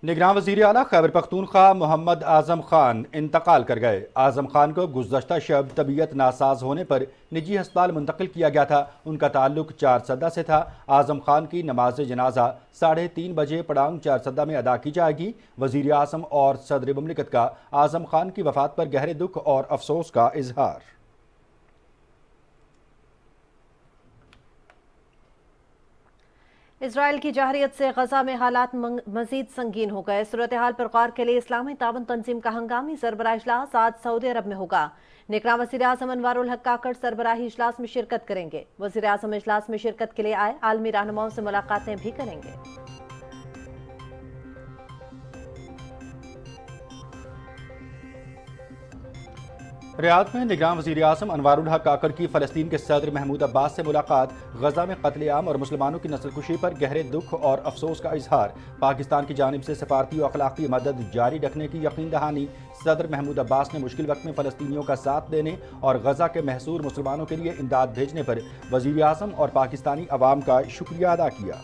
نگراں وزیر اعلیٰ خیبر پختونخوا محمد اعظم خان انتقال کر گئے۔ اعظم خان کو گزشتہ شب طبیعت ناساز ہونے پر نجی ہسپتال منتقل کیا گیا تھا۔ ان کا تعلق چارسدہ سے تھا۔ اعظم خان کی نماز جنازہ 3:30 بجے پڑانگ چارسدہ میں ادا کی جائے گی۔ وزیر اعظم اور صدر مملکت کا اعظم خان کی وفات پر گہرے دکھ اور افسوس کا اظہار۔ اسرائیل کی جارحیت سے غزہ میں حالات مزید سنگین ہو گئے۔ صورتحال پر غور کے لیے اسلامی تعاون تنظیم کا ہنگامی سربراہ اجلاس آج سعودی عرب میں ہوگا۔ نگراں وزیر اعظم انوار الحق کاکڑ سربراہی اجلاس میں شرکت کریں گے۔ وزیر اعظم اجلاس میں شرکت کے لیے آئے عالمی رہنماؤں سے ملاقاتیں بھی کریں گے۔ ریاض میں نگراں وزیر اعظم انوار الحق کاکڑ کی فلسطین کے صدر محمود عباس سے ملاقات۔ غزہ میں قتل عام اور مسلمانوں کی نسل کشی پر گہرے دکھ اور افسوس کا اظہار۔ پاکستان کی جانب سے سفارتی و اخلاقی مدد جاری رکھنے کی یقین دہانی۔ صدر محمود عباس نے مشکل وقت میں فلسطینیوں کا ساتھ دینے اور غزہ کے محصور مسلمانوں کے لیے امداد بھیجنے پر وزیر اعظم اور پاکستانی عوام کا شکریہ ادا کیا۔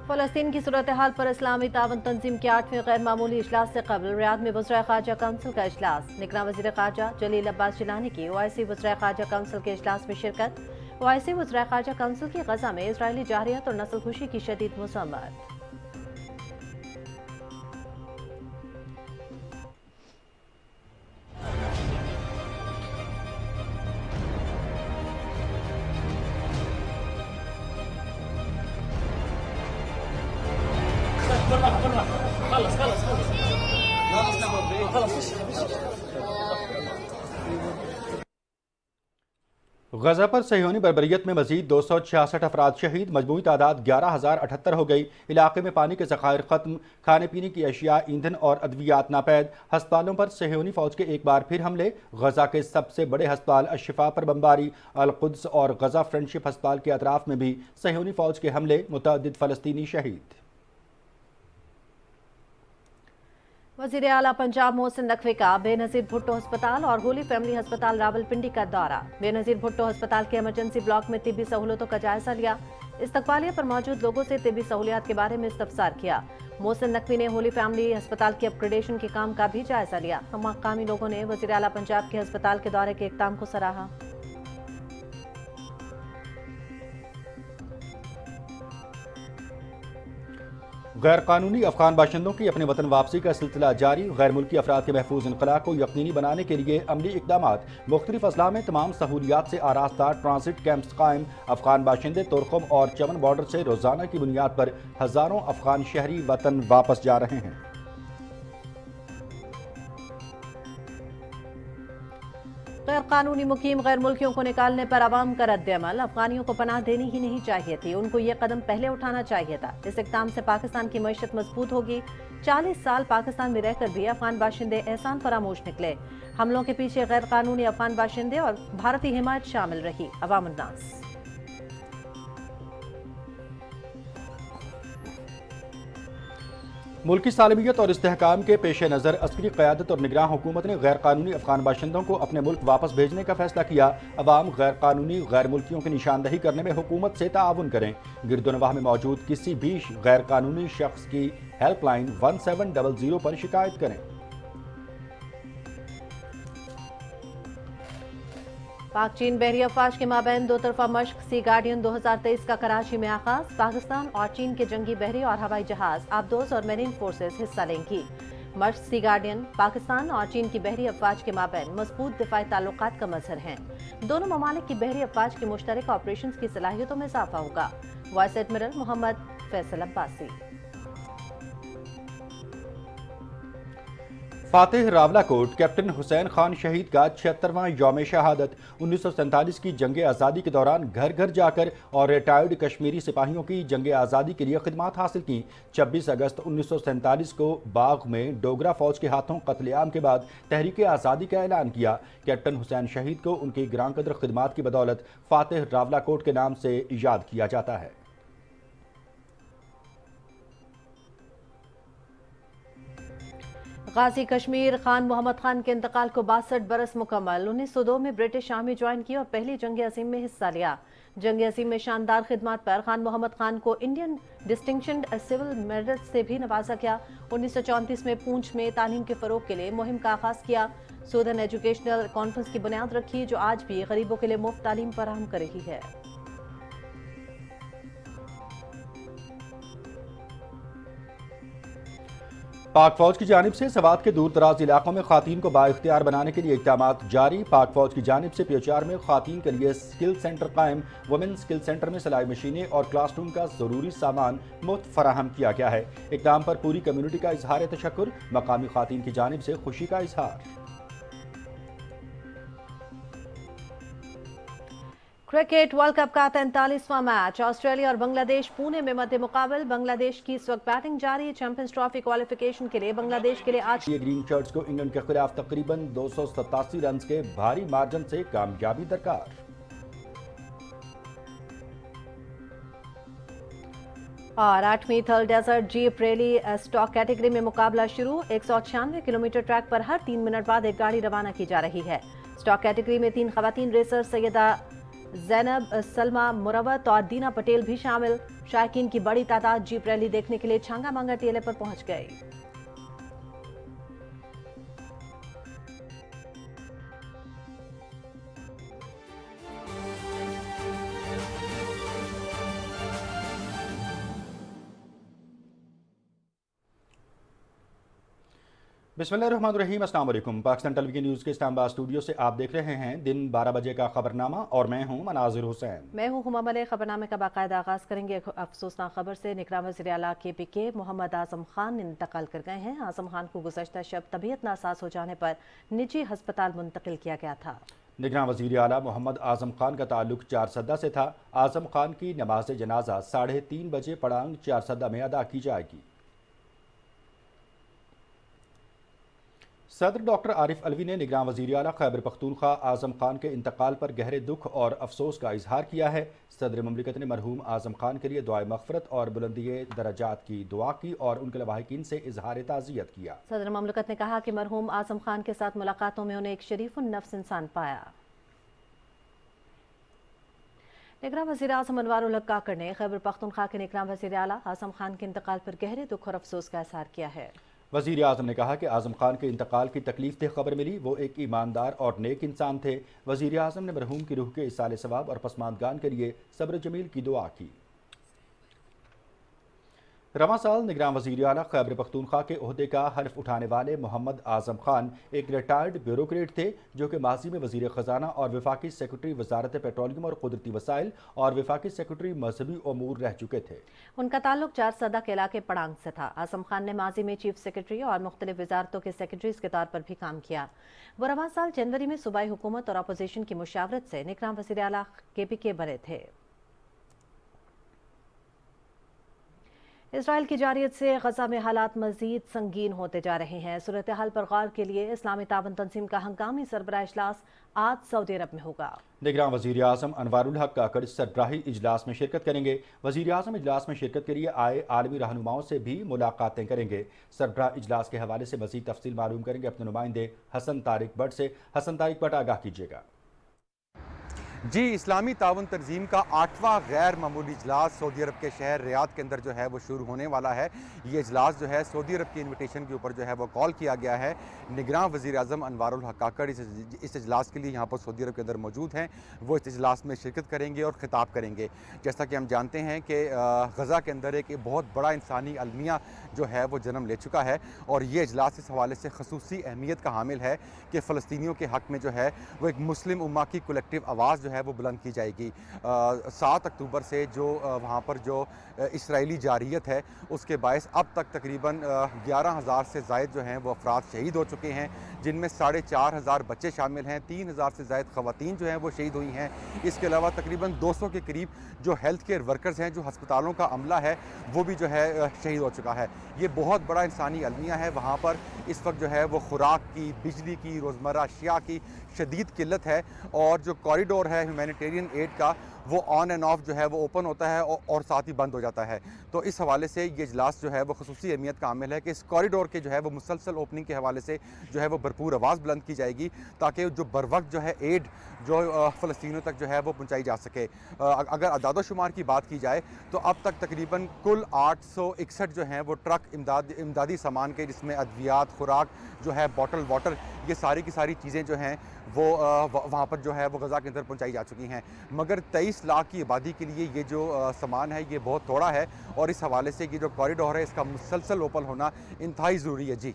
فلسطین کی صورتحال پر اسلامی تعاون تنظیم کے 8ویں غیر معمولی اجلاس سے قبل ریاض میں وزرائے خارجہ کونسل کا اجلاس۔ نگراں وزیر خارجہ جلیل عباس جیلانی کی OIC وزرائے خارجہ کونسل کے اجلاس میں شرکت۔ OIC وزرائے خارجہ کونسل کی غزہ میں اسرائیلی جارحیت اور نسل کشی کی شدید مذمت۔ غزہ پر صہیونی بربریت میں مزید 266 افراد شہید، مجموعی تعداد 11,078 ہو گئی۔ علاقے میں پانی کے ذخائر ختم، کھانے پینے کی اشیاء، ایندھن اور ادویات ناپید۔ ہسپتالوں پر صہیونی فوج کے ایک بار پھر حملے۔ غزہ کے سب سے بڑے ہسپتال الشفا پر بمباری۔ القدس اور غزہ فرینڈشپ ہسپتال کے اطراف میں بھی صہیونی فوج کے حملے، متعدد فلسطینی شہید۔ وزیر اعلیٰ پنجاب محسن نقوی کا بے نظیر بھٹو ہسپتال اور ہولی فیملی ہسپتال راولپنڈی کا دورہ۔ بے نظیر بھٹو ہسپتال کے ایمرجنسی بلاک میں طبی سہولتوں کا جائزہ لیا۔ استقبالیہ پر موجود لوگوں سے طبی سہولیات کے بارے میں استفسار کیا۔ محسن نقوی نے ہولی فیملی ہسپتال کی اپ گریڈیشن کے کام کا بھی جائزہ لیا۔ مقامی لوگوں نے وزیر اعلیٰ پنجاب کے ہسپتال کے دورے کے اقدام کو سراہا۔ غیر قانونی افغان باشندوں کی اپنے وطن واپسی کا سلسلہ جاری۔ غیر ملکی افراد کے محفوظ انخلاء کو یقینی بنانے کے لیے عملی اقدامات۔ مختلف اضلاع میں تمام سہولیات سے آراستہ ٹرانزٹ کیمپس قائم۔ افغان باشندے تورخم اور چمن بارڈر سے روزانہ کی بنیاد پر ہزاروں افغان شہری وطن واپس جا رہے ہیں۔ غیر قانونی مقیم غیر ملکیوں کو نکالنے پر عوام کا رد عمل۔ افغانیوں کو پناہ دینی ہی نہیں چاہیے تھی، ان کو یہ قدم پہلے اٹھانا چاہیے تھا۔ اس اقدام سے پاکستان کی معیشت مضبوط ہوگی۔ 40 سال پاکستان میں رہ کر بھی افغان باشندے احسان فراموش نکلے۔ حملوں کے پیچھے غیر قانونی افغان باشندے اور بھارتی حمایت شامل رہی۔ عوام الناس ملکی سالمیت اور استحکام کے پیش نظر عسکری قیادت اور نگراں حکومت نے غیر قانونی افغان باشندوں کو اپنے ملک واپس بھیجنے کا فیصلہ کیا۔ عوام غیر قانونی غیر ملکیوں کی نشاندہی کرنے میں حکومت سے تعاون کریں۔ گرد و نواح میں موجود کسی بھی غیر قانونی شخص کی ہیلپ لائن 1700 پر شکایت کریں۔ پاک چین بحری افواج کے مابین دو طرفہ مشق سی گارڈین 2023 کا کراچی میں آغاز۔ پاکستان اور چین کے جنگی بحری اور ہوائی جہاز، آبدوز اور میرین فورسز حصہ لیں گی۔ مشق سی گارڈین پاکستان اور چین کی بحری افواج کے مابین مضبوط دفاعی تعلقات کا مظہر ہیں۔ دونوں ممالک کی بحری افواج کی مشترکہ آپریشنز کی صلاحیتوں میں اضافہ ہوگا۔ Voice admiral Muhammad Faisal Abbasi. فاتح راولاکوٹ کیپٹن حسین خان شہید کا 76واں یوم شہادت۔ 1947 کی جنگ آزادی کے دوران گھر گھر جا کر اور ریٹائرڈ کشمیری سپاہیوں کی جنگ آزادی کے لیے خدمات حاصل کی۔ 26 اگست 1947 کو باغ میں ڈوگرا فوج کے ہاتھوں قتل عام کے بعد تحریک آزادی کا اعلان کیا۔ کیپٹن حسین شہید کو ان کی گراں قدر خدمات کی بدولت فاتح راولاکوٹ کے نام سے یاد کیا جاتا ہے۔ غازی کشمیر خان محمد خان کے انتقال کو 62 برس مکمل۔ 1902 میں برٹش آرمی جوائن کی اور پہلی جنگ عظیم میں حصہ لیا۔ जंग अजीम में शानदार खिदमत पर खान मोहम्मद खान को इंडियन डिस्टिंक्शन सिविल मेडल से भी नवाजा गया। 1934 में पूंछ में तालीम के फरोग के लिए मुहिम का आगाज किया। सूदन एजुकेशनल कॉन्फ्रेंस की बुनियाद रखी, जो आज भी गरीबों के लिए मुफ्त तालीम फराहम कर रही है। पाक फौज की जानिब से सवात के दूर दराज इलाकों में खातीन को बाइख्तियार बनाने के लिए इक़दामात जारी। पाक फौज की जानिब से PH4 में खातीन के लिए स्किल सेंटर कायम। वुमेन स्किल सेंटर में सिलाई मशीनें और क्लासरूम का ज़रूरी सामान मुफ्त फराहम किया गया है। इक़दाम पर पूरी कम्युनिटी का इजहार तशक्कुर, मकामी खातीन की जानिब से खुशी का इजहार। क्रिकेट वर्ल्ड कप का 43वां मैच ऑस्ट्रेलिया और बांग्लादेश पुणे में मध्य मुकाबल। बांग्लादेश की इस वक्त बैटिंग जारी। चैंपियंस ट्रॉफी क्वालिफिकेशन के लिए बांग्लादेश के लिए आज ये ग्रीन शर्ट्स को इंग्लैंड के खिलाफ तकरीबन 287 रन के भारी मार्जिन से कामयाबी दरकार। और 8वीं third desert jeep rally stock category में मुकाबला शुरू। 196 किलोमीटर ट्रैक पर हर 3 मिनट बाद एक गाड़ी रवाना की जा रही है। स्टॉक कैटेगरी में 3 खवातीन रेसर सैयदा ज़ैनब, सलमा मुरवत और दीना पटेल भी शामिल। शायकीन की बड़ी तादाद जीप रैली देखने के लिए छांगा मांगा टीले पर पहुंच गई। बिस्मिल्लाहिर्रहमानिर्रहीम, अस्सलाम वालेकुम। पाकिस्तान टेलीविजन न्यूज़ के इस्लामाबाद स्टूडियो से आप देख रहे हैं दिन 12 बजे का खबरनामा और मैं हूं मनाजिर हुसैन। मैं हूं हुमा मलिक। खबरनामे का बाकायदा आगाज करेंगे एक अफसोसनाक खबर से। निगरान वज़ीर आला KPK मोहम्मद आजम खान इंतकाल कर गए हैं। आजम खान को गुज़श्ता शब तबीयत नासाज हो जाने पर निजी अस्पताल मुंतकिल किया गया था। निगरान वज़ीर आला मोहम्मद आजम खान का ताल्लुक चारसदा से था। आजम खान की नमाज जनाजा 3:30 बजे पड़ांग चारसदा में अदा की जाएगी। सदर डॉक्टर आरिफ अलवी ने निगरान वज़ीर आला खैबर पख्तूनख्वा आजम खान के इंतकाल पर गहरे दुख और अफसोस का इजहार किया है। सदर ममलिकत ने मरहूम आजम खान के लिए दुआए मग़फ़िरत और बुलंदी दरजात की दुआ की और उनके लवाहिकीन से इजहार ताज़ियत किया। सदर ममलिकत ने कहा कि मरहूम आजम खान के साथ मुलाकातों में उन्हें एक शरीफ़ुन नफ्स इंसान पाया। निगरान वज़ीर आज़म अनवारुल हक काकड़ ने खैबर पख्तूनख्वा के निगरान वज़ीर आला आजम खान के इंतकाल पर गहरे दुख और अफसोस का इजहार किया है। वज़ीर आज़म ने कहा कि आज़म खान के इंतकाल की तकलीफ दह खबर मिली। वो एक ईमानदार और नेक इंसान थे। वज़ीर आज़म ने मरहूम की रूह के इसाले सवाब और पसमानदगान के लिए सब्र जमील की दुआ की। रवां साल निगरान वज़ीर आला खैबर पख्तूनख्वा के ओहदे का हल्फ उठाने वाले मोहम्मद आजम खान एक रिटायर्ड ब्यूरोक्रेट थे, जो कि माजी में वज़ीर ख़जाना और वफाकी सेक्रेटरी वजारत पेट्रोलियम और कुदरती वसाइल और वफाकी सेक्रेटरी मजहबी अमूर रह चुके थे। उनका ताल्लुक चारसदा के इलाके पड़ांग से था। आजम खान ने माजी में चीफ सेक्रेटरी और मुख्तलिफ वजारतों के सेक्रेटरीज के तौर पर भी काम किया। वो रवां साल जनवरी में सूबाई हुकूमत और अपोजिशन की मुशावरत से निगरान वज़ीर आला KPK बने थे। इसराइल की जारियत से गजा में हालात मजीद संगीन होते जा रहे हैं। सूरत हाल पर गौर के लिए इस्लामी तावन तंजीम का हंगामी सरबराह इजलास आज सऊदी अरब में होगा। निगरान वज़ीर आज़म अनवारुल हक काकड़ सरबराही इजलास में शिरकत करेंगे। वज़ीर आज़म इजलास में शिरकत के लिए आए आलमी रहनुमाओं से भी मुलाकातें करेंगे। सरबराह इजलास के हवाले से मज़ीद तफसील मालूम करेंगे अपने नुमाइंदे हसन तारिक भट्ट से। हसन तारिक भट्ट, आगाह कीजिएगा। जी, इस्लामी ताउन तंजीम का 8वां गैर मामूली इजलास सऊदी अरब के शहर रियाद के अंदर जो है वो शुरू होने वाला है। ये इजलास जो है सऊदी अरब की इन्विटेशन के ऊपर जो है वो कॉल किया गया है। निगरान वज़ीर आज़म अनवारुल हक काकड़ इस इजलास के लिए यहाँ पर सऊदी अरब के अंदर मौजूद हैं। वो इस इजलास में शिरकत करेंगे और ख़िताब करेंगे। जैसा कि हम जानते हैं कि गज़ा के अंदर एक बहुत बड़ा इंसानी अलमिया जो है वो जन्म ले चुका है और ये इजलास इस हवाले से खसूसी अहमियत का हामिल है कि फ़लस्तीनियों के हक़ में जो है वो एक मुस्लिम उम्मा की कलेक्टिव आवाज़ जो है वो बुलंद की जाएगी। 7 अक्टूबर से जो वहाँ पर जो इसराइली जारियत है उसके बायस अब तक तकरीबन 11,000 से ज़ायद जो हैं वो अफराद शहीद हो चुके हैं, जिनमें 4,500 बच्चे शामिल हैं। 3,000 से ज़ायद ख़वातीन जो हैं वो शहीद हुई हैं। इसके अलावा तकरीबन 200 के करीब जो हेल्थ केयर वर्कर्स हैं, जो हस्पतालों का अमला है, वो भी जो है शहीद हो चुका है। ये बहुत बड़ा इंसानी अलमिया है। वहाँ पर इस वक्त जो है वो खुराक की, बिजली की, रोज़मर्रा अशिया की शदीद किल्लत है और जो कॉरिडोर है ह्यूमैनिटेरियन एड का وہ آن اینڈ آف جو ہے وہ اوپن ہوتا ہے اور ساتھ ہی بند ہو جاتا ہے. تو اس حوالے سے یہ اجلاس جو ہے وہ خصوصی اہمیت کا عامل ہے کہ اس کوریڈور کے جو ہے وہ مسلسل اوپننگ کے حوالے سے جو ہے وہ بھرپور آواز بلند کی جائے گی تاکہ جو بروقت جو ہے ایڈ جو فلسطینیوں تک جو ہے وہ پہنچائی جا سکے. اگر اعداد و شمار کی بات کی جائے تو اب تک تقریباً کل 861 جو ہیں وہ ٹرک امدادی سامان کے، جس میں ادویات، خوراک جو ہے، بوٹل واٹر، یہ ساری کی ساری چیزیں جو ہیں وہ وہاں پر جو ہے وہ غزہ کے اندر پہنچائی جا چکی ہیں. مگر 23 لاکھ کی آبادی کے لیے یہ جو سامان ہے یہ بہت تھوڑا ہے، اور اس حوالے سے یہ جو کوریڈور ہے اس کا مسلسل اوپن ہونا انتہائی ضروری ہے. جی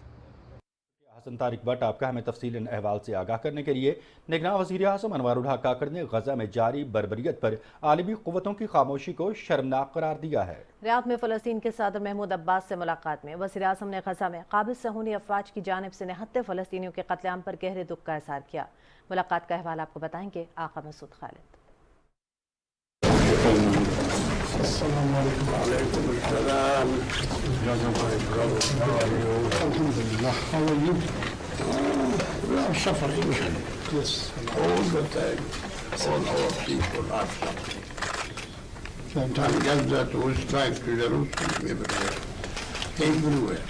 حسن طارق بٹ آپ کا ہمیں تفصیل احوال سے آگاہ کرنے کے لیے. نگراں وزیر اعظم انوار الحق کاکڑ نے غزہ میں جاری بربریت پر عالمی قوتوں کی خاموشی کو شرمناک قرار دیا ہے. ریاض میں فلسطین کے صدر محمود عباس سے ملاقات میں وزیر اعظم نے غزہ میں قابض صہیونی افواج کی جانب سے نہتے فلسطینیوں کے قتل عام پر گہرے دکھ کا اظہار کیا. ملاقات کا احوال آپ کو بتائیں گے آقا مسعود خالد. السلام علیکم. وعلیکم السلام. Alhamdulillah. How are you? We are suffering. Yes. All the time. All our people are suffering. And Gaza to West Bank to Jerusalem, everywhere. Everywhere.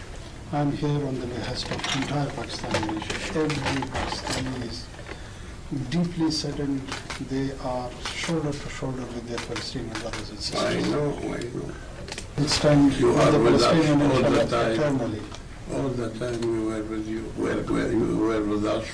I'm here on the behest of entire Pakistani nation. Every Pakistani is deeply saddened. They are shoulder to shoulder with their Palestinian brothers and sisters. I know. It's time you are the with Palestinian us all the time. Eternally. All the time we were with you. Where you were with us.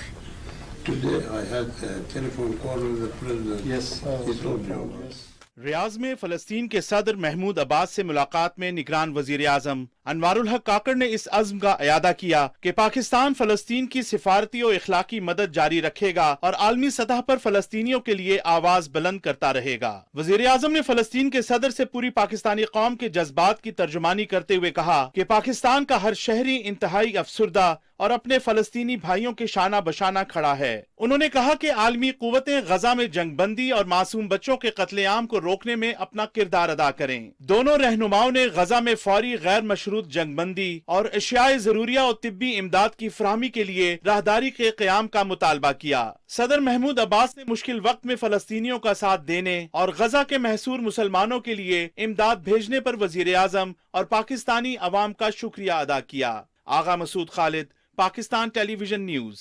Today I had a telephone call with the president. Yes. He told you. Yes. ریاض میں فلسطین کے صدر محمود عباس سے ملاقات میں نگران وزیر اعظم انوار الحق کاکڑ نے اس عزم کا اعادہ کیا کہ پاکستان فلسطین کی سفارتی و اخلاقی مدد جاری رکھے گا اور عالمی سطح پر فلسطینیوں کے لیے آواز بلند کرتا رہے گا. وزیر اعظم نے فلسطین کے صدر سے پوری پاکستانی قوم کے جذبات کی ترجمانی کرتے ہوئے کہا کہ پاکستان کا ہر شہری انتہائی افسردہ اور اپنے فلسطینی بھائیوں کے شانہ بشانہ کھڑا ہے. انہوں نے کہا کہ عالمی قوتیں غزہ میں جنگ بندی اور معصوم بچوں کے قتل عام کو روکنے میں اپنا کردار ادا کریں. دونوں رہنماؤں نے غزہ میں فوری غیر مشروط جنگ بندی اور اشیاء ضروریہ اور طبی امداد کی فراہمی کے لیے راہداری کے قیام کا مطالبہ کیا. صدر محمود عباس نے مشکل وقت میں فلسطینیوں کا ساتھ دینے اور غزہ کے محصور مسلمانوں کے لیے امداد بھیجنے پر وزیر اعظم اور پاکستانی عوام کا شکریہ ادا کیا. آغا مسعود خالد، پاکستان ٹیلی ویژن نیوز.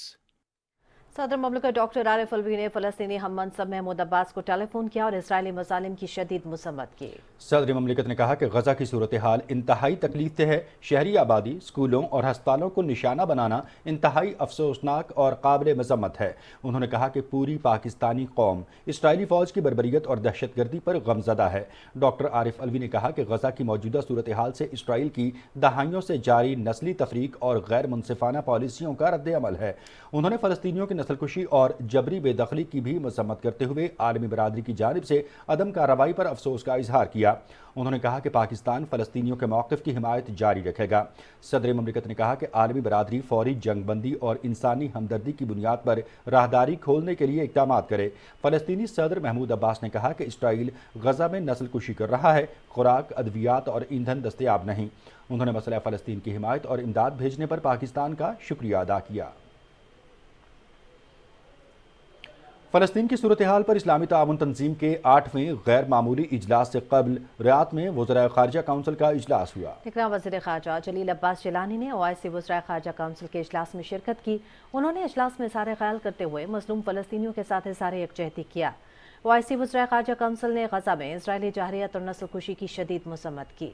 صدر مملکت ڈاکٹر عارف الوی نے فلسطینی ہم منصب محمود عباس کو ٹیلی فون کیا اور اسرائیلی مظالم کی شدید مذمت کی. صدر مملکت نے کہا کہ غزہ کی صورتحال انتہائی تکلیف دہ ہے. شہری آبادی، اسکولوں اور ہسپتالوں کو نشانہ بنانا انتہائی افسوسناک اور قابل مذمت ہے. انہوں نے کہا کہ پوری پاکستانی قوم اسرائیلی فوج کی بربریت اور دہشت گردی پر غمزدہ ہے. ڈاکٹر عارف الوی نے کہا کہ غزہ کی موجودہ صورتحال سے اسرائیل کی دہائیوں سے جاری نسلی تفریق اور غیر منصفانہ پالیسیوں کا رد عمل ہے. انہوں نے فلسطینیوں کی نسل کشی اور جبری بے دخلی کی بھی مذمت کرتے ہوئے عالمی برادری کی جانب سے عدم کارروائی پر افسوس کا اظہار کیا. انہوں نے کہا کہ پاکستان فلسطینیوں کے موقف کی حمایت جاری رکھے گا. صدر مملکت نے کہا کہ عالمی برادری فوری جنگ بندی اور انسانی ہمدردی کی بنیاد پر راہداری کھولنے کے لیے اقدامات کرے. فلسطینی صدر محمود عباس نے کہا کہ اسرائیل غزہ میں نسل کشی کر رہا ہے، خوراک، ادویات اور ایندھن دستیاب نہیں. انہوں نے مسئلہ فلسطین کی حمایت اور امداد بھیجنے پر پاکستان کا شکریہ ادا کیا. فلسطین کی صورتحال پر اسلامی تعاون تنظیم کے 8ویں غیر معمولی اجلاس سے قبل ریاض میں وزراء خارجہ کونسل کا اجلاس ہوا. نگراں وزیر خارجہ جلیل عباس جیلانی نے OIC وزراء خارجہ کونسل کے اجلاس میں شرکت کی. انہوں نے اجلاس میں اظہار خیال کرتے ہوئے مظلوم فلسطینیوں کے ساتھ اظہار یکجہتی کیا. OIC وزراء خارجہ کونسل نے غزہ میں اسرائیلی جارحیت اور نسل کشی کی شدید مذمت کی.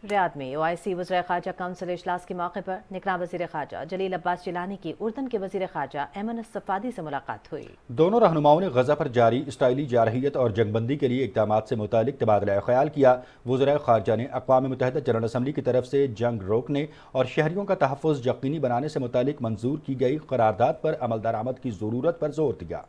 ریاض میں OIC وزراء خارجہ کونسل اجلاس کے موقع پر نگراں وزیر خارجہ جلیل عباس جیلانی کی اردن کے وزیر خارجہ ایمن الصفادی سے ملاقات ہوئی. دونوں رہنماؤں نے غزہ پر جاری اسرائیلی جارحیت اور جنگ بندی کے لیے اقدامات سے متعلق تبادلہ خیال کیا. وزراء خارجہ نے اقوام متحدہ جنرل اسمبلی کی طرف سے جنگ روکنے اور شہریوں کا تحفظ یقینی بنانے سے متعلق منظور کی گئی قرارداد پر عمل درآمد کی ضرورت پر زور دیا.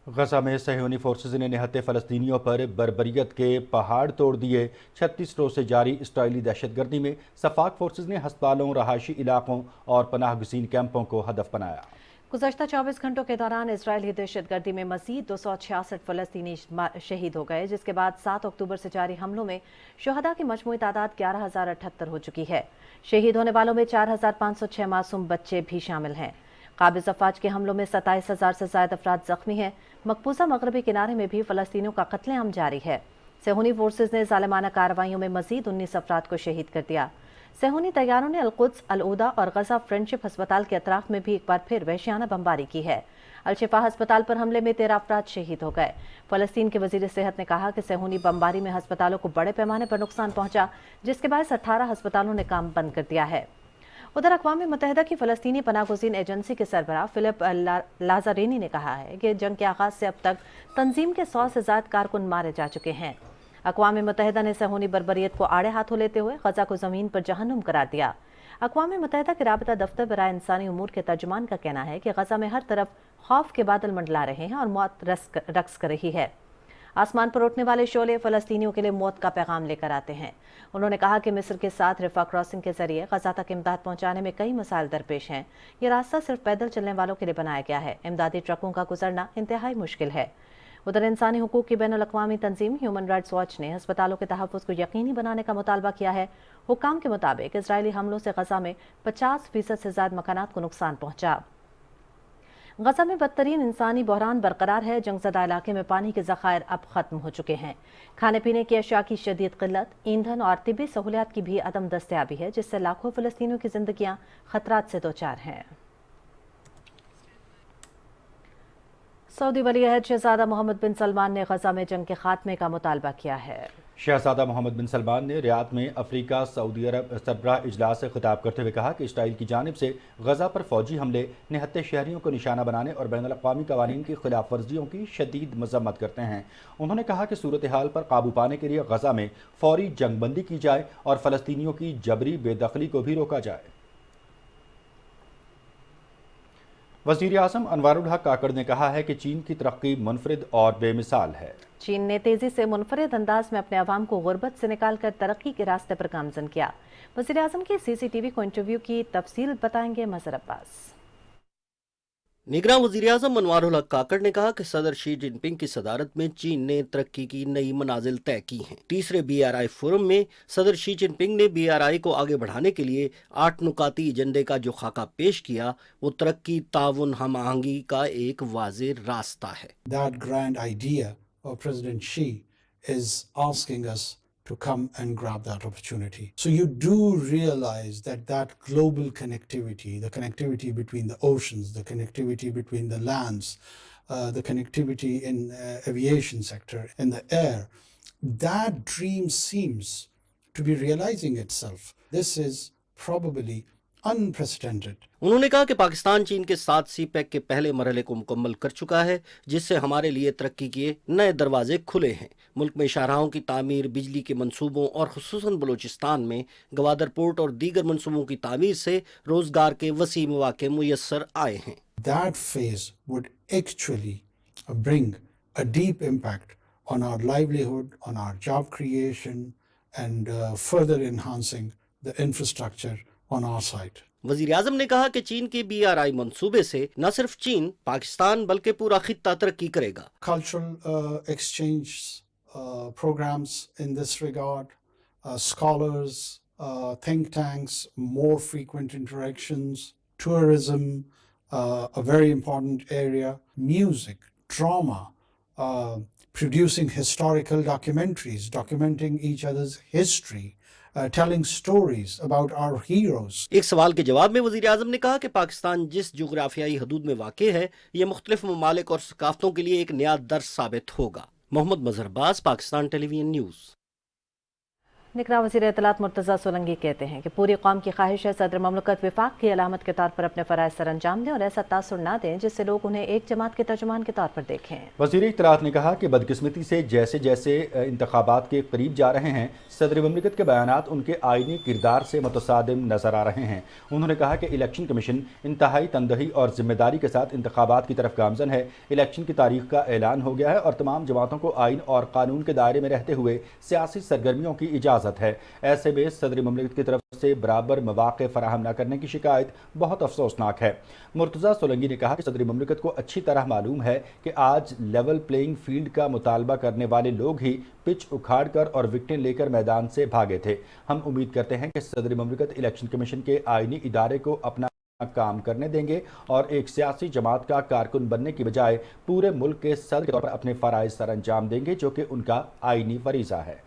गजा में सहयोनी फोर्सेज ने निहत्ते फ़लस्तीनियों पर बर्बरियत के पहाड़ तोड़ दिए। 36 रोज से जारी इसराइली दहशतगर्दी में सफाक फोर्सेज ने हस्पतालों, रहायशी इलाकों और पनाह गुज़ीन कैंपों को हदफ बनाया। गुज़श्ता 24 घंटों के दौरान इसराइली दहशतगर्दी में मज़ीद 266 फ़लस्तीनी शहीद हो गए, जिसके बाद 7 अक्टूबर से जारी हमलों में शुहदा की मजमूई तादाद 11,078 हो चुकी है। शहीद होने वालों में 4,506 मासूम बच्चे भी शामिल हैं। काबिज़ अफवाज के हमलों में 27,000 से ज़ायद अफराद जख्मी हैं। मकबूजा मगरबी किनारे में भी फ़लस्तीनियों का कत्लेआम जारी है। सहूनी फोर्सेज ने ज़ालिमाना कार्रवाइयों में मज़ीद 19 अफराद को शहीद कर दिया। सहूनी तैयारों ने अल-कुद्स, अल-उदा और गजा फ्रेंडशिप अस्पताल के अतराफ में भी एक बार फिर वहशियाना बमबारी की है। अल-शिफा अस्पताल पर हमले में 13 अफराद शहीद हो गए। फ़लस्तीन के वज़ीर सेहत ने कहा कि सहूनी बमबारी में अस्पतालों को बड़े पैमाने पर नुकसान पहुंचा, जिसके बायस 18 अस्पतालों ने काम बंद कर दिया है। उधर अक़वाम मुत्तहिदा की फ़लस्तीनी पनाहगुज़ीन एजेंसी के सरबराह फिलिप लाज़ारिनी ने कहा है कि जंग के आगाज़ से अब तक तंजीम के 100 से ज़ायद कारकुन मारे जा चुके हैं। अक़वाम मुत्तहिदा ने सहूनी बर्बरियत को आड़े हाथों लेते हुए गजा को ज़मीन पर जहन्नुम करार दिया। अक़वाम मुत्तहिदा के राबता दफ्तर बराए इंसानी उमूर के तर्जुमान का कहना है कि गजा में हर तरफ खौफ के बादल मंडला रहे हैं और मौत रक्स कर रही है। आसमान पर उठने वाले शोले फ़लस्तीनियों के लिए मौत का पैगाम लेकर आते हैं। उन्होंने कहा कि मिस्र के साथ रिफा क्रॉसिंग के जरिए गजा तक इमदाद पहुंचाने में कई मसाइल दरपेश हैं। ये रास्ता सिर्फ पैदल चलने वालों के लिए बनाया गया है। इमदादी ट्रकों का गुजरना इंतहाई मुश्किल है। उधर इंसानी हुकूक की बैनुल अक़वामी तंजीम ह्यूमन राइट्स वॉच ने अस्पतालों के तहफ़्फ़ुज़ को यकीनी बनाने का मुतालबा किया है। हुक्काम के मुताबिक इजरायली हमलों से गजा में 50% से ज़्यादा मकानात को नुकसान पहुंचा। गजा में बदतरीन इंसानी बहरान बरकरार है। जंगज़दा इलाके में पानी के ज़खायर अब ख़त्म हो चुके हैं। खाने पीने की अशिया की शदीद क़िल्लत, ईंधन और तिब्बी सहूलियात की भी अदम दस्तयाबी है, जिससे लाखों फ़लस्तीनियों की ज़िंदगियाँ ख़तरात से दोचार हैं। सऊदी वली-अहद शहज़ादा मोहम्मद बिन सलमान ने गजा में जंग के खात्मे का मुतालबा किया है। शहज़ादा मोहम्मद बिन सलमान ने रियाद में अफ्रीका सऊदी अरब सरबराह इजलास से खिताब करते हुए कहा कि इसराइल की जानिब से गजा पर फौजी हमले निहत्ते शहरियों को निशाना बनाने और बैनुल अक़वामी क़वानीन की खिलाफ वर्जियों की शदीद मज़म्मत करते हैं। उन्होंने कहा कि सूरत हाल पर काबू पाने के लिए गजा में फौरी जंगबंदी की जाए और फ़लस्तीनियों की जबरी बेदखली को भी रोका जाए। वज़ीर आज़म अनवारुल हक काकड़ ने कहा है कि चीन की तरक्की मुनफरिद और बेमिसाल है। चीन ने तेजी से मुनफरिद अंदाज में अपने अवाम को गुर्बत से निकाल कर तरक्की के रास्ते पर गामजन किया। वज़ीर आज़म के CCTV को इंटरव्यू की तफसील बताएंगे मज़हर अब्बास। निगरान वज़ीर-ए-आज़म अनवारुल हक काकड़ ने कहा कि सदर शी जिनपिंग की सदारत में चीन ने तरक्की की नई मनाजिल तय की हैं। तीसरे BRI फोरम में सदर शी जिनपिंग ने BRI को आगे बढ़ाने के लिए 8 नुकाती एजेंडे का जो खाका पेश किया, वो तरक्की, ताउन, हम आहंगी का एक वाज़ेह रास्ता है। That grand idea of President Xi is asking us to come and grab that opportunity. So you do realize that global connectivity, the connectivity between the oceans, the connectivity between the lands, the connectivity in aviation sector, in the air, that dream seems to be realizing itself. This is probably unprecedented. उन्होंने कहा कि पाकिस्तान चीन के साथ CPEC के पहले मरहले को मुकम्मल कर चुका है, जिससे हमारे लिए तरक्की के नए दरवाजे खुले हैं। मुल्क में शाहराहों की तामीर, बिजली के मंसूबों और खुसूसन बलूचिस्तान में गवादर पोर्ट और दीगर मंसूबों की तामीर से रोजगार के वसी मौके मुयस्सर आए हैं। That phase would actually bring a deep impact on our livelihood, on our job creation, and further enhancing the infrastructure on our side. वज़ीर आज़म ने कहा कि चीन के BRI मंसूबे से न सिर्फ चीन, पाकिस्तान बल्कि पूरा खित्ता तरक्की करेगा। Cultural exchange programs in this regard, scholars, think tanks, more frequent interactions, tourism, a very important area, music, drama, producing historical documentaries, documenting each other's history, telling stories about our heroes. एक सवाल के जवाब में वज़ीर आज़म ने कहा कि पाकिस्तान जिस जोग्राफियाई हदूद में वाक़े है, ये मुख्तलिफ ममालिक और सकाफ़तों के लिए एक नया दर्स साबित होगा। Mohammad Mazhar Abbas, Pakistan television news. निगरान वज़ीर इत्तलात मुर्तज़ा सोलंकी कहते हैं कि पूरी कौम की ख्वाहिश है सदर ममलकत विफाक की अलामत के तौर पर अपने फ़राइज़ सर अंजाम दें और ऐसा तासुर ना दें जिससे लोग उन्हें एक जमात के तर्जुमान के तौर पर देखें। वज़ीर इत्तलात ने कहा कि बदकिस्मती से जैसे जैसे इंतखाबात के करीब जा रहे हैं सदर ममलकत के बयानात उनके आइनी किरदार से मुतसादिम नज़र आ रहे हैं। उन्होंने कहा कि इलेक्शन कमीशन इंतहाई तनदही और जिम्मेदारी के साथ इंतखाबात की तरफ गामजन है। इलेक्शन की तारीख का ऐलान हो गया है और तमाम जमातों को आइन और कानून के दायरे में रहते हुए सियासी सरगर्मियों की इजाज़त है। ऐसे में सदर ममलकत की तरफ से बराबर मौक़े फराहम न करने की शिकायत बहुत अफसोसनाक है। मुर्तज़ा सोलंकी ने कहा कि सदर ममलकत को अच्छी तरह मालूम है कि आज लेवल प्लेइंग फील्ड का मुतालबा करने वाले लोग ही पिच उखाड़ कर और विकेटें लेकर मैदान से भागे थे। हम उम्मीद करते हैं कि सदर ममलकत इलेक्शन कमीशन के आइनी इदारे को अपना काम करने देंगे और एक सियासी जमात का कारकुन बनने की बजाय पूरे मुल्क के सदर के तौर पर अपने फ़राइज़ सर अंजाम देंगे जो कि उनका आइनी फरीज़ा है।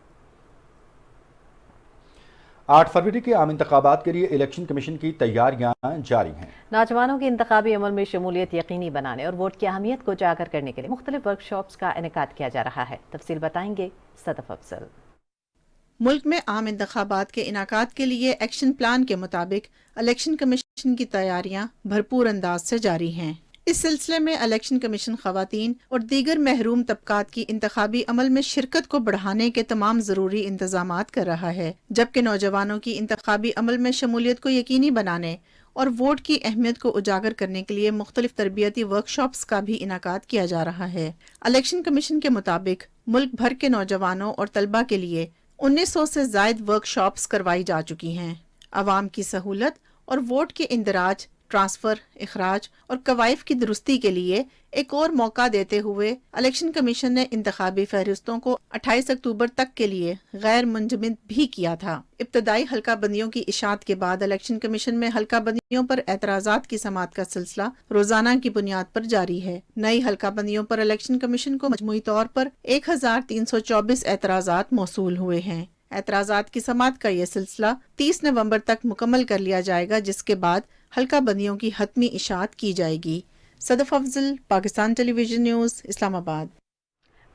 8 फरवरी के आम इंतखाबात के लिए इलेक्शन कमीशन की तैयारियां जारी हैं। नौजवानों की इंतखाबी अमल में शमूलियत यकीनी बनाने और वोट की अहमियत को उजागर करने के लिए मुख्तलिफ वर्कशॉप्स का इनेकाद किया जा रहा है। तफसील बताएंगे सदफ अफजल। मुल्क में आम इंतखाबात के इनाकात के लिए एक्शन प्लान के मुताबिक इलेक्शन कमीशन की तैयारियां भरपूर अंदाज से जारी हैं। इस सिलसिले में इलेक्शन कमीशन खवातीन और दीगर महरूम तबकात की इंतखाबी अमल में शिरकत को बढ़ाने के तमाम ज़रूरी इंतजामात कर रहा है, जबकि नौजवानों की इंतखाबी अमल में शमूलियत को यकीनी बनाने और वोट की अहमियत को उजागर करने के लिए मुख्तलिफ तरबियती वर्कशॉप्स का भी इनाकाद किया जा रहा है। इलेक्शन कमीशन के मुताबिक मुल्क भर के नौजवानों और तलबा के लिए 1900 से ज़ायद वर्कशॉप्स करवाई जा चुकी हैं। आवाम की सहूलत और वोट के इंदराज, ट्रांसफर, इखराज और कवायफ की दुरुस्ती के लिए एक और मौका देते हुए इलेक्शन कमीशन ने इंतखाबी फहरिस्तों को 28 अक्टूबर तक के लिए गैर मुंजमद भी किया था। इब्तदाई हल्का बंदियों की इशात के बाद इलेक्शन कमीशन में हल्का बंदियों पर एतराज़ात की समात का सिलसिला रोजाना की बुनियाद पर जारी है। नई हल्का बंदियों पर इलेक्शन कमीशन को मजमूई तौर पर 1324 एतराज़ात मौसूल हुए हैं। एतराज़ात की समात का यह सिलसिला 30 नवंबर तक मुकम्मल कर लिया जाएगा, जिसके बाद हल्का बंदियों की हतमी इशात की जाएगी। Sadaf Afzal, Pakistan television news, Islamabad.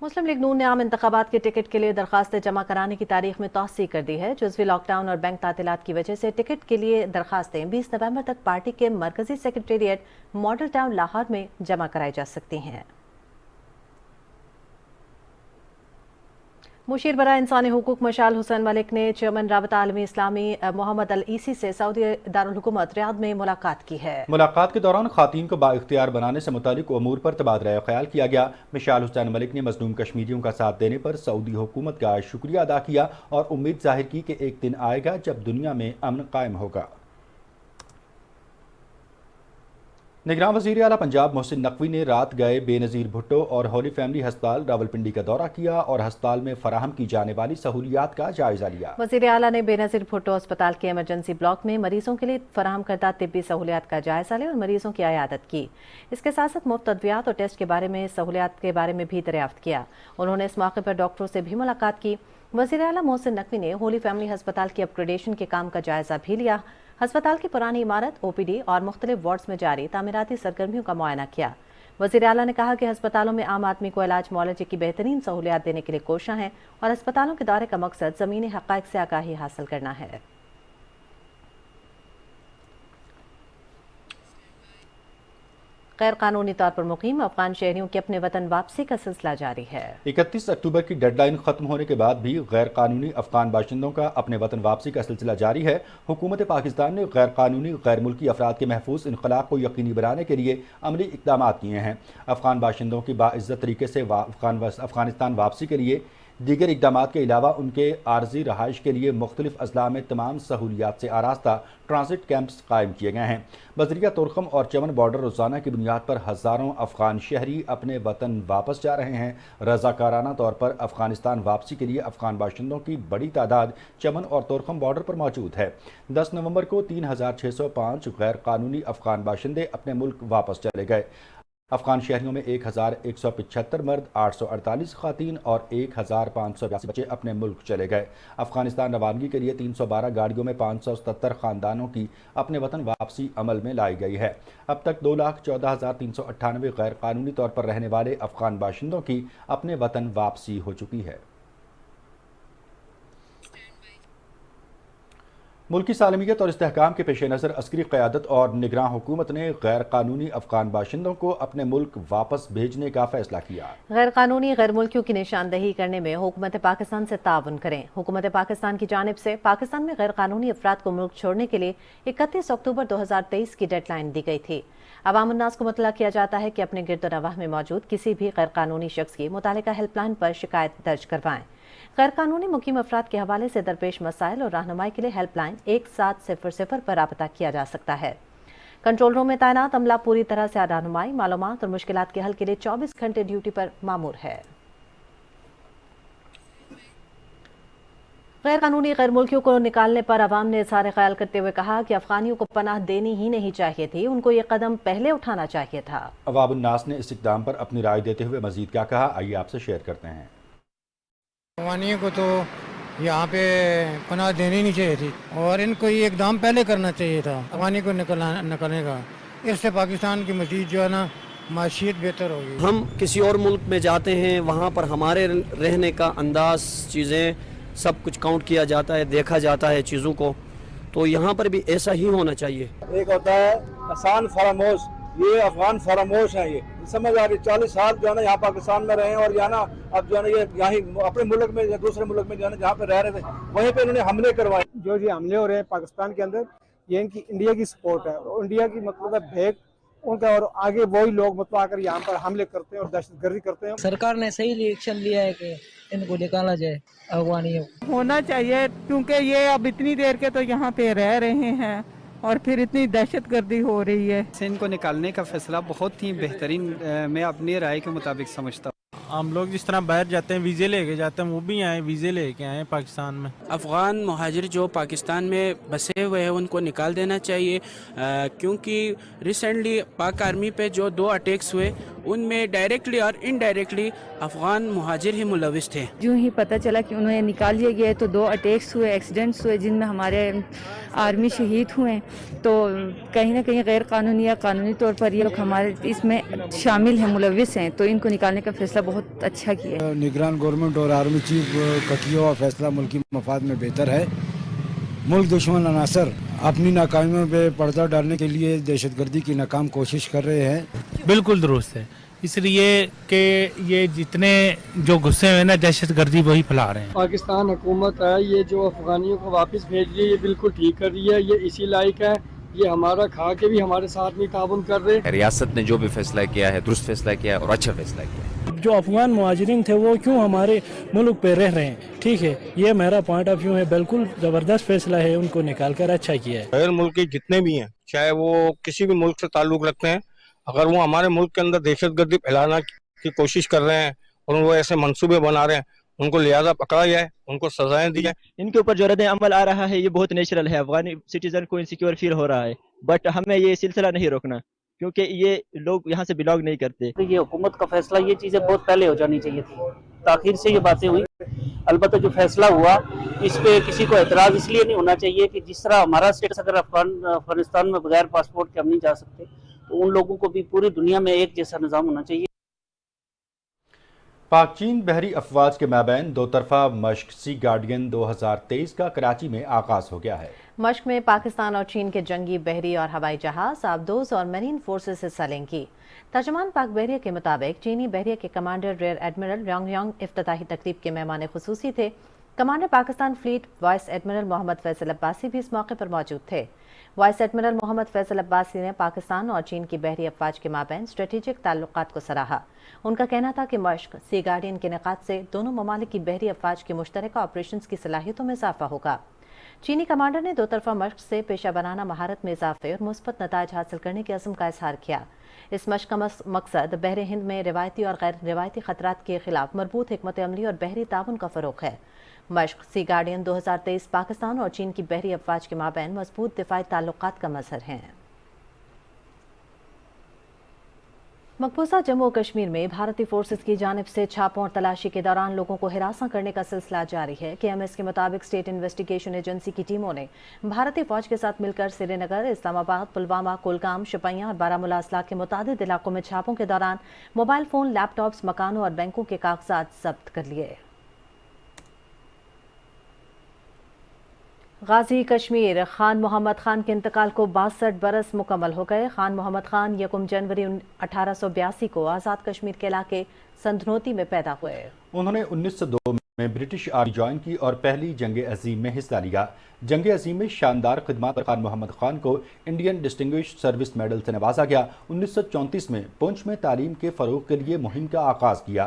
मुस्लिम लीग नून ने आम इंतखाबात के टिकट के लिए दरखास्तें जमा कराने की तारीख में तौसी कर दी है। जुज़वी लॉकडाउन और बैंक तातीलात की वजह से टिकट के लिए दरखास्तें 20 नवंबर तक पार्टी के मरकजी सेक्रेटेरिएट मॉडल टाउन लाहौर में जमा कराई जा सकती हैं। मुशीर बरा इंसानी हुकूक मशाल हुसैन मलिक ने चेयरमैन राबता आलमी इस्लामी मोहम्मद अल ईसी से सऊदी दारुल हुकूमत रियाद में मुलाकात की है। मुलाकात के दौरान खातीन को बाइख्तियार बनाने से मुतालिक उमूर पर तबादला ख्याल किया गया। मशाल हुसैन मलिक ने मजलूम कश्मीरियों का साथ देने पर सऊदी हुकूमत का शुक्रिया अदा किया और उम्मीद जाहिर की कि एक दिन आएगा जब दुनिया में अमन कायम होगा। निगरान वज़ीर आला पंजाब मोहसिन नकवी ने रात गए बेनज़ीर भुट्टो और होली फैमिली हस्पताल रावलपिंडी का दौरा किया और हस्पताल में फराहम की जाने वाली सहूलियात का जायजा लिया। वज़ीर आला ने बेनज़ीर भुट्टो अस्पताल के इमरजेंसी ब्लॉक में मरीजों के लिए फराहम करदा तिब्बी सहूलियात का जायजा लिया और मरीजों की इयादत की। इसके साथ साथ मुफ्त अद्वियात और टेस्ट के बारे में सहूलियात के बारे में भी दरियाफ्त किया। उन्होंने इस मौके पर डॉक्टरों से भी मुलाकात की। वज़ीर आला मोहसिन नकवी ने होली फैमिली हस्पताल की अपग्रेडेशन के काम का जायजा भी लिया। हस्पताल की पुरानी इमारत, ओपीडी और मुख्तलिफ वार्ड्स में जारी तामीराती सरगर्मियों का मुआयना किया। वज़ीर आला ने कहा कि अस्पतालों में आम आदमी को इलाज मुआलजे की बेहतरीन सहूलियात देने के लिए कोशिश हैं और अस्पतालों के दौरे का मकसद ज़मीनी हक़ाइक़ से आगाही हासिल करना है। गैर कानूनी तौर पर मुकीम अफगान शहरियों की अपने वतन वापसी का सिलसिला जारी है। 31 अक्टूबर की डेडलाइन खत्म होने के बाद भी गैर कानूनी अफगान बाशिंदों का अपने वतन वापसी का सिलसिला जारी है। हुकूमत पाकिस्तान ने गैर कानूनी गैर मुल्की अफराद के महफूज इनकलाब को यकीनी बनाने के लिए अमली इक़दाम किए हैं। अफगान बाशिंदों की बाइज़्ज़त तरीके से अफगानिस्तान वापसी के लिए दीगर इक़दाम के अलावा उनके आर्जी रहाइश के लिए मुख्तलिफ अजला में तमाम सहूलियात से आरास्ता ट्रांसिट कैंप्स कायम किए गए हैं। बजरिया, तुरखम और चमन बॉर्डर रोज़ाना की बुनियाद पर हज़ारों अफगान शहरी अपने वतन वापस जा रहे हैं। रज़ाकाराना तौर पर अफगानिस्तान वापसी के लिए अफगान बाशिंदों की बड़ी तादाद चमन और तुरखम बॉर्डर पर मौजूद है। 10 नवंबर को 3605 गैर कानूनी अफगान बाशिंदे अपने मुल्क वापस चले गए। अफगान शहरियों में 1175 मर्द, 848 खातीन और 1582 बच्चे अपने मुल्क चले गए। अफगानिस्तान रवानगी के लिए 312 गाड़ियों में 577 ख़ानदानों की अपने वतन वापसी अमल में लाई गई है। अब तक 2,14,398 गैर कानूनी तौर पर रहने वाले अफगान बाशिंदों की अपने वतन वापसी हो चुकी है। ملکی سالمیت اور استحکام کے پیش نظر عسکری قیادت اور نگراں حکومت نے غیر قانونی افغان باشندوں کو اپنے ملک واپس بھیجنے کا فیصلہ کیا۔ غیر قانونی غیر ملکیوں کی نشاندہی کرنے میں حکومت پاکستان سے تعاون کریں۔ حکومت پاکستان کی جانب سے پاکستان میں غیر قانونی افراد کو ملک چھوڑنے کے لیے 31 اکتوبر 2023 کی ڈیڈ لائن دی گئی تھی۔ عوام الناس کو مطلع کیا جاتا ہے کہ اپنے گرد و نواح میں موجود کسی بھی غیر قانونی شخص کی متعلقہ ہیلپ لائن پر شکایت درج کروائیں۔ غیر قانونی مقیم افراد کے حوالے سے درپیش مسائل اور رہنمائی کے لیے ہیلپ لائن 1700 پر رابطہ کیا جا سکتا ہے۔ کنٹرول روم میں تعینات عملہ پوری طرح سے رہنمائی، معلومات اور مشکلات کے حل کے لیے 24 گھنٹے ڈیوٹی پر مامور ہے۔ غیر قانونی غیر ملکیوں کو نکالنے پر عوام نے اظہار خیال کرتے ہوئے کہا کہ افغانیوں کو پناہ دینی ہی نہیں چاہیے تھی، ان کو یہ قدم پہلے اٹھانا چاہیے تھا۔ عوام الناس نے اس اقدام پر اپنی رائے دیتے ہوئے مزید کیا کہا، آئیے آپ سے شیئر کرتے ہیں۔ افغانیوں کو تو یہاں پہ پناہ دینی نہیں چاہیے تھی اور ان کو یہ اقدام پہلے کرنا چاہیے تھا افغانی کو نکلنے کا۔ اس سے پاکستان کی مزید جو ہے نا معیشت بہتر ہوگی۔ ہم کسی اور ملک میں جاتے ہیں، وہاں پر ہمارے رہنے کا انداز، چیزیں سب کچھ کاؤنٹ کیا جاتا ہے، دیکھا جاتا ہے چیزوں کو، تو یہاں پر بھی ایسا ہی ہونا چاہیے۔ ایک ہوتا ہے آسان فراموش، یہ افغان فراموش ہیں، یہ سمجھ آ رہی 40 سال جو ہے نا یہاں پاکستان میں رہے ہیں اور یہاں نا اب جو ہے نا یہ یہیں اپنے ملک میں یا دوسرے ملک میں جو ہے نا جہاں پہ رہ رہے تھے وہیں پہ انہوں نے حملے کروائے۔ جو یہ حملے ہو رہے ہیں پاکستان کے اندر، یہ ان کی انڈیا کی سپورٹ ہے اور انڈیا کی مطلب ہے بھیک ان کا، اور آگے وہی لوگ مطلب آ کر یہاں پر حملے کرتے ہیں اور دہشت گردی کرتے ہیں۔ سرکار نے صحیح ایکشن لیا ہے کہ ان کو نکالا جائے، افغانیوں ہونا چاہیے، کیونکہ یہ اب اتنی دیر کے تو یہاں پہ رہ رہے ہیں اور پھر اتنی دہشت گردی ہو رہی ہے۔ ان کو نکالنے کا فیصلہ بہت ہی بہترین میں اپنی رائے کے مطابق سمجھتا ہوں۔ ہم لوگ جس طرح باہر جاتے ہیں ویزے لے کے جاتے ہیں، وہ بھی آئے ویزے لے کے آئے پاکستان میں۔ افغان مہاجر جو پاکستان میں بسے ہوئے ہیں ان کو نکال دینا چاہیے، کیونکہ ریسنٹلی پاک آرمی پہ جو 2 اٹیکس ہوئے ان میں ڈائریکٹلی اور انڈائریکٹلی افغان مہاجر ہی ملوث تھے۔ جو ہی پتہ چلا کہ انہیں نکال لیا گیا تو 2 اٹیکس ہوئے، ایکسیڈنٹس ہوئے جن میں ہمارے آرمی شہید ہوئے، تو کہیں نہ کہیں غیر قانونی یا قانونی طور پر یہ لوگ ہمارے اس میں شامل ہیں، ملوث ہیں، تو ان کو نکالنے کا فیصلہ بہت اچھا کیا۔ نگران گورنمنٹ اور آرمی چیف کا کیا ہوا فیصلہ ملکی مفاد میں بہتر ہے۔ ملک دشمن عناصر اپنی ناکامیوں پہ پردہ ڈالنے کے لیے دہشت گردی کی ناکام کوشش کر رہے ہیں۔ بالکل درست ہے، اس لیے کہ یہ جتنے جو غصے ہوئے نا دہشت گردی وہی پھیلا رہے ہیں۔ پاکستان حکومت ہے یہ جو افغانیوں کو واپس بھیج رہی ہے یہ بالکل ٹھیک کر رہی ہے، یہ اسی لائق ہے، یہ ہمارا کھا کے بھی ہمارے ساتھ نہیں تعاون کر رہے۔ ریاست نے جو بھی فیصلہ کیا ہے درست فیصلہ کیا ہے اور اچھا فیصلہ کیا ہے۔ جو افغان مہاجرین تھے وہ کیوں ہمارے ملک پہ رہ رہے ہیں، ٹھیک ہے، یہ میرا پوائنٹ آف ویو ہے، بالکل زبردست فیصلہ ہے، ان کو نکال کر اچھا کیا ہے۔ غیر ملکی جتنے بھی ہیں، چاہے وہ کسی بھی ملک سے تعلق رکھتے ہیں، اگر وہ ہمارے ملک کے اندر دہشت گردی پھیلانا کی کوشش کر رہے ہیں اور وہ ایسے منصوبے بنا رہے ہیں، ان کو لہٰذا پکڑا جائے، ان کو سزائیں دی جائیں۔ ان کے اوپر جو رد عمل آ رہا ہے یہ بہت نیچرل ہے، افغانی سٹیزن کو انسیکیور فیل ہو رہا ہے، بٹ ہمیں یہ سلسلہ نہیں روکنا کیونکہ یہ لوگ یہاں سے بلانگ نہیں کرتے۔ یہ حکومت کا فیصلہ، یہ چیزیں بہت پہلے ہو جانی چاہیے تھی، تاخیر سے یہ باتیں ہوئی۔ البتہ جو فیصلہ ہوا اس پہ کسی کو اعتراض اس لیے نہیں ہونا چاہیے کہ جس طرح ہمارا اسٹیٹس اگر افغانستان میں بغیر پاسپورٹ کے ہم نہیں جا سکتے تو ان لوگوں کو بھی پوری دنیا میں ایک جیسا نظام ہونا چاہیے۔ پاک چین بحری افواج کے مابین 2 طرفہ مشق سی گارڈین 2023 کا کراچی میں آغاز ہو گیا ہے۔ مشق میں پاکستان اور چین کے جنگی بحری اور ہوائی جہاز، آبدوز اور میرین فورسز حصہ لیں گی۔ ترجمان پاک بحریہ کے مطابق چینی بحریہ کے کمانڈر ریئر ایڈمرل رانگ یانگ افتتاحی تقریب کے مہمان خصوصی تھے۔ Commander Pakistan fleet vice admiral Muhammad Faisal Abbasi بھی اس موقع پر موجود تھے۔ وائس ایڈمرل محمد فیصل عباسی نے پاکستان اور چین کی بحری افواج کے مابین اسٹریٹجک تعلقات کو سراہا۔ ان کا کہنا تھا کہ مشق سی گارڈین کے انعقاد سے دونوں ممالک کی بحری افواج کی مشترکہ آپریشنز کی صلاحیتوں میں اضافہ ہوگا۔ چینی کمانڈر نے 2 طرفہ مشق سے پیشہ ورانہ مہارت میں اضافے اور مثبت نتائج حاصل کرنے کے عزم کا اظہار کیا۔ اس مشق کا مقصد بحر ہند میں روایتی اور غیر روایتی خطرات کے خلاف مربوط حکمت عملی اور بحری تعاون کا فروغ ہے۔ مشق سی گارڈین 2023 پاکستان اور چین کی بحری افواج کے مابین مضبوط دفاعی تعلقات کا مظہر ہیں۔ مقبوضہ جموں و کشمیر میں بھارتی فورسز کی جانب سے چھاپوں اور تلاشی کے دوران لوگوں کو ہراساں کرنے کا سلسلہ جاری ہے۔ KMS کے مطابق اسٹیٹ انویسٹیگیشن ایجنسی کی ٹیموں نے بھارتی فوج کے ساتھ مل کر سری نگر، اسلام آباد، پلوامہ، کولگام، شپیاں اور بارہمولہ اضلاع کے متعدد علاقوں میں چھاپوں کے دوران موبائل فون، لیپ ٹاپس، مکانوں اور بینکوں کے کاغذات ضبط کر لیے۔ गाजी कश्मीर खान मोहम्मद खान के इंतकाल को 62 बरस मुकम्मल हो गए। खान मोहम्मद खान 1 जनवरी 1882 को आज़ाद कश्मीर के इलाके संधनोती में पैदा हुए। उन्होंने 1902 में ब्रिटिश आर्मी ज्वाइन की और पहली जंग अजीम में हिस्सा लिया। जंग अजीम में शानदार खिदमत पर खान मोहम्मद खान को इंडियन डिस्टिंग्विश्ड सर्विस मेडल से नवाजा गया। 1934 में पुंछ में तालीम के फ़रोग़ के लिए मुहिम का आगाज़ किया।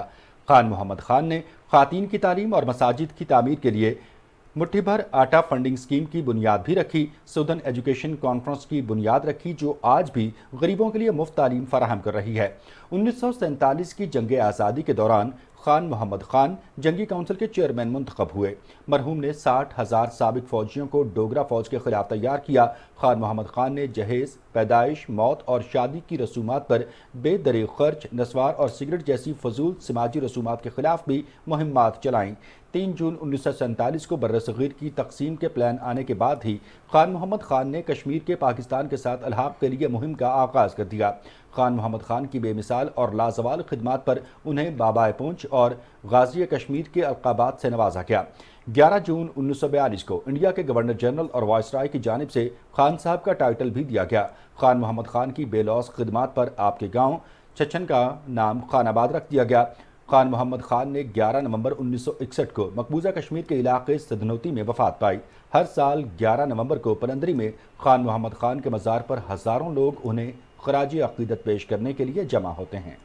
खान मोहम्मद खान ने ख़वातीन की तालीम और मसाजिद की तामीर के लिए मुट्ठी भर आटा फंडिंग स्कीम की बुनियाद भी रखी। सदर्न एजुकेशन कॉन्फ्रेंस की बुनियाद रखी, जो आज भी गरीबों के लिए मुफ्त तालीम फराहम कर रही है। 1947 की जंग आज़ादी के दौरान खान मोहम्मद खान जंगी काउंसिल के चेयरमैन मुंतखब हुए। मरहूम ने 60,000 साबिक फौजियों को डोगरा फौज के खिलाफ तैयार किया। खान मोहम्मद खान ने जहेज, पैदाइश, मौत और शादी की रसूमात पर बेदरीग खर्च, नस्वार और सिगरेट जैसी फजूल समाजी रसूमात के खिलाफ भी मुहिम्मात चलाईं। 3 जून 1947 को बर्रसगीर की तकसीम के प्लान आने के बाद ही खान मोहम्मद खान ने कश्मीर के पाकिस्तान के साथ अलहाक के लिए मुहिम का आगाज़ कर दिया। खान मोहम्मद खान की बेमिसाल और लाजवाल खिदमात पर उन्हें बाबाए पूंछ और गाजी कश्मीर के अलक़ाबात से नवाजा गया। 11 जून 1942 को इंडिया के गवर्नर जनरल और वायसराय की जानिब से खान साहब का टाइटल भी दिया गया। खान मोहम्मद खान की बेलौस खिदमात पर आपके गाँव छछन का नाम खानाबाद रख दिया गया। खान मोहम्मद खान ने 11 नवंबर 1961 को मकबूजा कश्मीर के इलाके सदनोती में वफात पाई। हर साल 11 नवंबर को पलंदरी में खान मोहम्मद खान के मज़ार पर हज़ारों लोग उन्हें खराजी अक़ीदत पेश करने के लिए जमा होते हैं।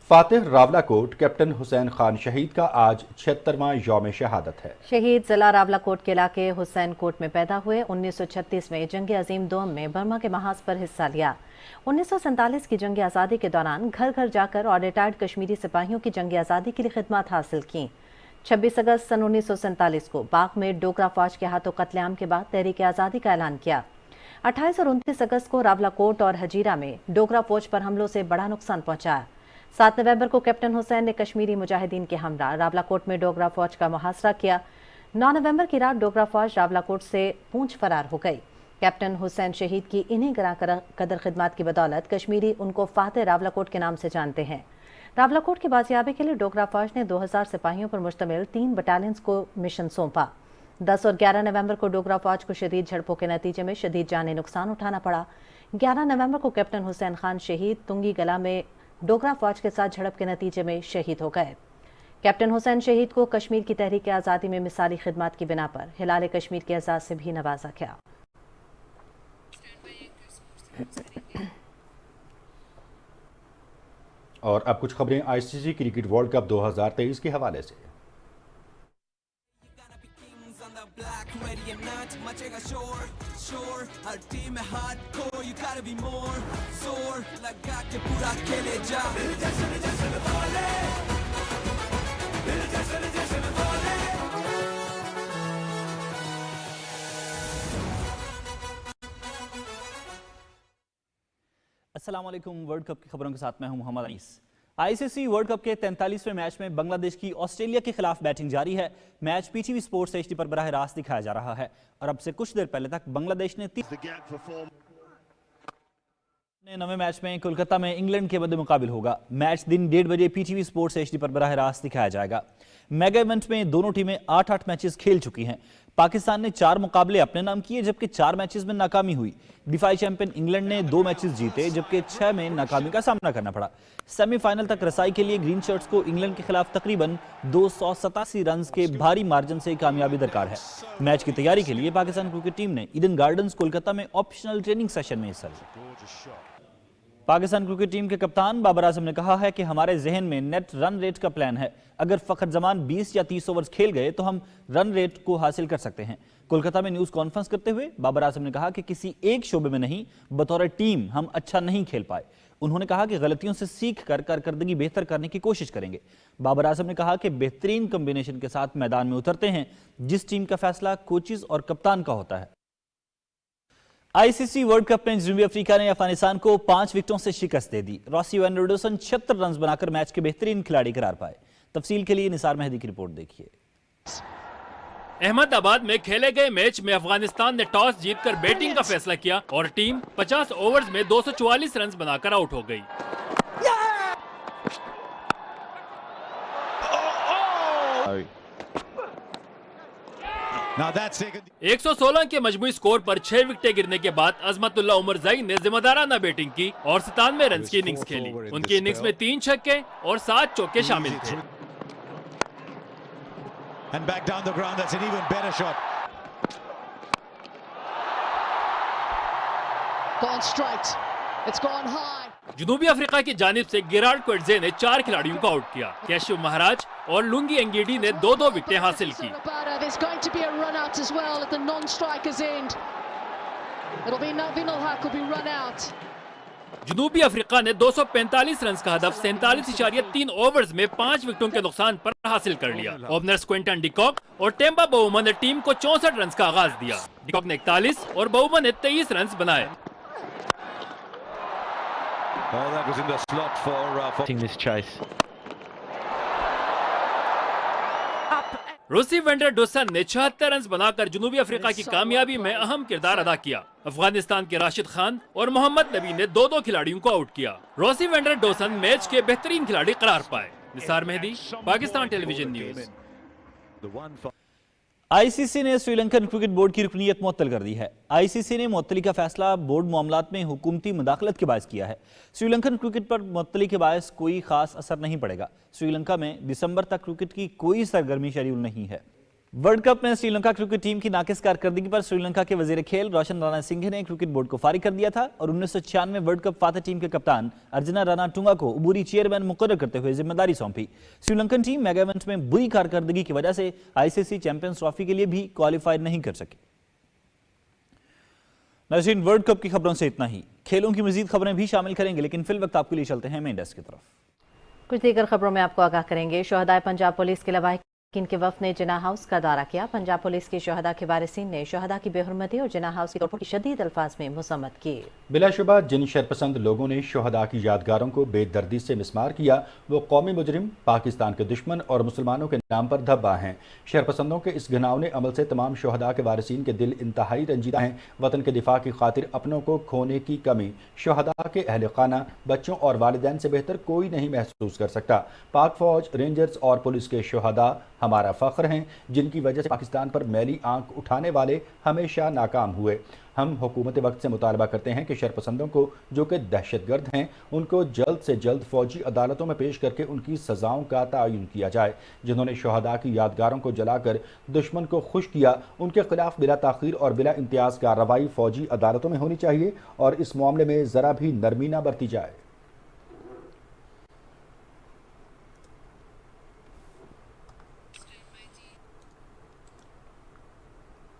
फातिह रावलाकोट कैप्टन हुसैन खान शहीद का आज 76वां यौम शहादत है। शहीद जिला रावलाकोट के इलाके हुसैन कोट में पैदा हुए। 1936 में जंग अजीम दोम में बर्मा के महाज पर हिस्सा लिया। 1947 की जंग आज़ादी के दौरान घर घर जाकर और रिटायर्ड कश्मीरी सिपाहियों की जंग आज़ादी के लिए खिदमत हासिल की। 26 अगस्त सन 1947 को बाग में डोगरा फौज के हाथों कत्लेआम के बाद तहरीक आज़ादी का ऐलान किया। 28 और 29 अगस्त को रावलाकोट और हजीरा में डोगरा फौज पर हमलों से बड़ा नुकसान पहुंचा। 7 नवंबर को कैप्टन हुसैन ने कश्मीरी मुजाहिदीन के हमरा रावलाकोट में डोगरा फौज का मुहासरा किया। 9 नवंबर की रात डोगरा फौज रावलाकोट से पूंछ फरार हो गई। कैप्टन हुसैन शहीद की इन्हीं कदर खिदमत की बदौलत कश्मीरी उनको फातिह रावलाकोट के नाम से जानते हैं। रावलाकोट की बाजियाबी के लिए डोगरा फौज ने 2000 सिपाहियों पर मुश्तमिल 3 बटालियंस को मिशन सौंपा। 10 और 11 नवंबर को डोगरा फौज को शदीद झड़पों के नतीजे में शदीद जानी नुकसान उठाना पड़ा। 11 नवंबर को कैप्टन हुसैन खान शहीद तुंगी गला में डोगरा फौज के साथ झड़प के नतीजे में शहीद हो गए। कैप्टन हुसैन शहीद को कश्मीर की तहरीक आज़ादी में मिसाली खिदमत की बिना पर हिलाल कश्मीर के एजाज़ से भी नवाजा गया। और अब कुछ खबरें आईसीसी क्रिकेट वर्ल्ड कप 2023 के हवाले से। अस्सलाम वालेकुम। वर्ल्ड कप की खबरों के साथ मैं हूं Mohammad Anees. ICC world cup के 43वें मैच में बांग्लादेश की ऑस्ट्रेलिया के खिलाफ बैटिंग जारी है। मैच पीटीवी स्पोर्ट्स एचडी पर बराह रास्त दिखाया जा रहा है और अब से कुछ देर पहले तक बांग्लादेश ने नवे मैच में कोलकाता में इंग्लैंड के मुकाबिल होगा। मैच दिन 1:30 बजे पीटीवी स्पोर्ट्स एचडी पर बराह रास्त दिखाया जाएगा। मेगा इवेंट में दोनों टीमें 8-8 मैचेस खेल चुकी हैं। पाकिस्तान ने 4 मुकाबले अपने नाम किए, जबकि 4 मैचेस में नाकामी हुई। दिफाई चैंपियन इंग्लैंड ने 2 मैचेस जीते, जबकि 6 में नाकामी का सामना करना पड़ा। सेमीफाइनल तक रसाई के लिए ग्रीन शर्ट्स को इंग्लैंड के खिलाफ तकरीबन 287 रन के भारी मार्जिन से कामयाबी दरकार है। मैच की तैयारी के लिए पाकिस्तान क्रिकेट टीम ने ईडन गार्डन्स कोलकाता में ऑप्शनल ट्रेनिंग सेशन में हिस्सा लिया। पाकिस्तान क्रिकेट टीम के कप्तान बाबर आजम ने कहा है कि हमारे जहन में नेट रन रेट का प्लान है। अगर फखर जमान 20 या 30 ओवर्स खेल गए तो हम रन रेट को हासिल कर सकते हैं। कोलकाता में न्यूज़ कॉन्फ्रेंस करते हुए बाबर आजम ने कहा कि किसी एक शोबे में नहीं, बतौर टीम हम अच्छा नहीं खेल पाए। उन्होंने कहा कि गलतियों से सीख कर कारकर्दगी बेहतर करने की कोशिश करेंगे। बाबर आजम ने कहा कि बेहतरीन कॉम्बिनेशन के साथ मैदान में उतरते हैं। जिस टीम का फैसला कोचेज और कप्तान का होता है। आईसीसी वर्ल्ड कप में जनूबी अफ्रीका ने अफगानिस्तान को 5 विकेटों से शिकस्त दे दी। रॉसी वैन रोडोसन 76 रन बनाकर मैच के बेहतरीन खिलाड़ी करार पाए। तफसील के लिए निसार मेहदी की रिपोर्ट देखिए। अहमदाबाद में खेले गए मैच में अफगानिस्तान ने टॉस जीतकर बैटिंग का फैसला किया और टीम 50 ओवर्स में 244 रन बनाकर आउट हो गई। 116 के मजमूई स्कोर पर 6 विकेटें गिरने के बाद अजमतुल्लाह उमरज़ई ने जिम्मेदाराना बैटिंग की और 97 रन की इनिंग्स खेली। उनकी इनिंग्स में 3 छक्के और 7 चौके शामिल थे। जनूबी अफ्रीका की जानिब से गिराल्ड क्वेट्जे ने 4 खिलाड़ियों को आउट किया। कैशिव महाराज और लुंगी एंगीडी ने 2-2 विकेटें हासिल की। जनूबी अफ्रीका ने 245 रन का हदफ 47.3 ओवर्स में 5 विकेटों के नुकसान पर हासिल कर लिया। ओपनर्स क्विंटन डिकॉक और टेम्बा बाउमा ने टीम को 64 रन का आगाज दिया। डिकॉक ने 41 और बाउमा ने 23 रन बनाए। रूसी वेंडर डोसन ने 76 रन बनाकर जनूबी अफ्रीका की कामयाबी में अहम किरदार अदा किया। अफगानिस्तान के राशिद खान और मोहम्मद नबी ने 2-2 खिलाड़ियों को आउट किया। रोसी वेंडर डोसन मैच के बेहतरीन खिलाड़ी करार पाए। Nisar Mehdi, Pakistan television news. ICC ने श्रीलंकन क्रिकेट बोर्ड की रुकनीयत मुअत्तल कर दी है। आईसीसी ने मुअत्तली का फैसला बोर्ड मामलात में हुकूमती मुदाखलत के बायस किया है। श्रीलंकन क्रिकेट पर मुअत्तली के बायस कोई खास असर नहीं पड़ेगा। श्रीलंका में दिसंबर तक क्रिकेट की कोई सरगर्मी शेड्यूल नहीं है। वर्ल्ड कप में श्रीलंका क्रिकेट टीम की नाकिस कारकर्दगी पर श्रीलंका के वजीर खेल रोशन राणा सिंह ने क्रिकेट बोर्ड को फारिग कर दिया था और 1996 वर्ल्ड कप फातह टीम के कप्तान अर्जना राणा टुंगा को उबूरी चेयरमैन मुकर्रर करते हुए जिम्मेदारी सौंपी। श्रीलंकन टीम मेगा इवेंट में बुरी कारकर्दगी की वजह से आईसीसी चैंपियंस ट्रॉफी के लिए भी क्वालिफाई नहीं कर सके। नाज़रीन, वर्ल्ड कप की खबरों से इतना ही। खेलों की मजीद खबरें भी शामिल करेंगे, लेकिन फिल वक्त आपके लिए चलते हैं मेन डेस्क की तरफ। कुछ दीगर खबरों में आपको आगाह करेंगे। शोहदाए पंजाब पुलिस के लवाहिकीन के वफ़द ने जिन्ना हाउस का दौरा किया। पंजाब पुलिस के शोहदा के वारिसीन ने शोहदा की बेहुरमती और जिन्ना हाउस की तोड़फोड़ की शदीद अल्फाज में मसम्मत की। बिलाशुबा जिन शरपसंद लोगों ने शोहदा की यादगारों को बेदर्दी से मिसमार किया, वो कौमी मुजरिम, पाकिस्तान के दुश्मन और मुसलमानों के नाम पर धब्बा हैं। शरपसंदों के इस घिनौने अमल से तमाम शोहदा के वारिसीन के दिल इंतहाई रंजीदा हैं। वतन के दिफा की खातिर अपनों को खोने की कमी शोहदा के अहल खाना, बच्चों और वालिदैन से बेहतर कोई नहीं महसूस कर सकता। पाक फौज, रेंजर्स और पुलिस के शोहदा हमारा फख्र हैं, जिनकी वजह से पाकिस्तान पर मैली आंख उठाने वाले हमेशा नाकाम हुए। हम हुकूमत वक्त से मुतालबा करते हैं कि शरपसंदों को, जो कि दहशतगर्द हैं, उनको जल्द से जल्द फौजी अदालतों में पेश करके उनकी सज़ाओं का तयन किया जाए। जिन्होंने शोहदा की यादगारों को जलाकर दुश्मन को खुश किया, उनके खिलाफ बिला ताखीर और बिला इम्तियाज कार्रवाई फौजी अदालतों में होनी चाहिए और इस मामले में ज़रा भी नरमी न बरती जाए।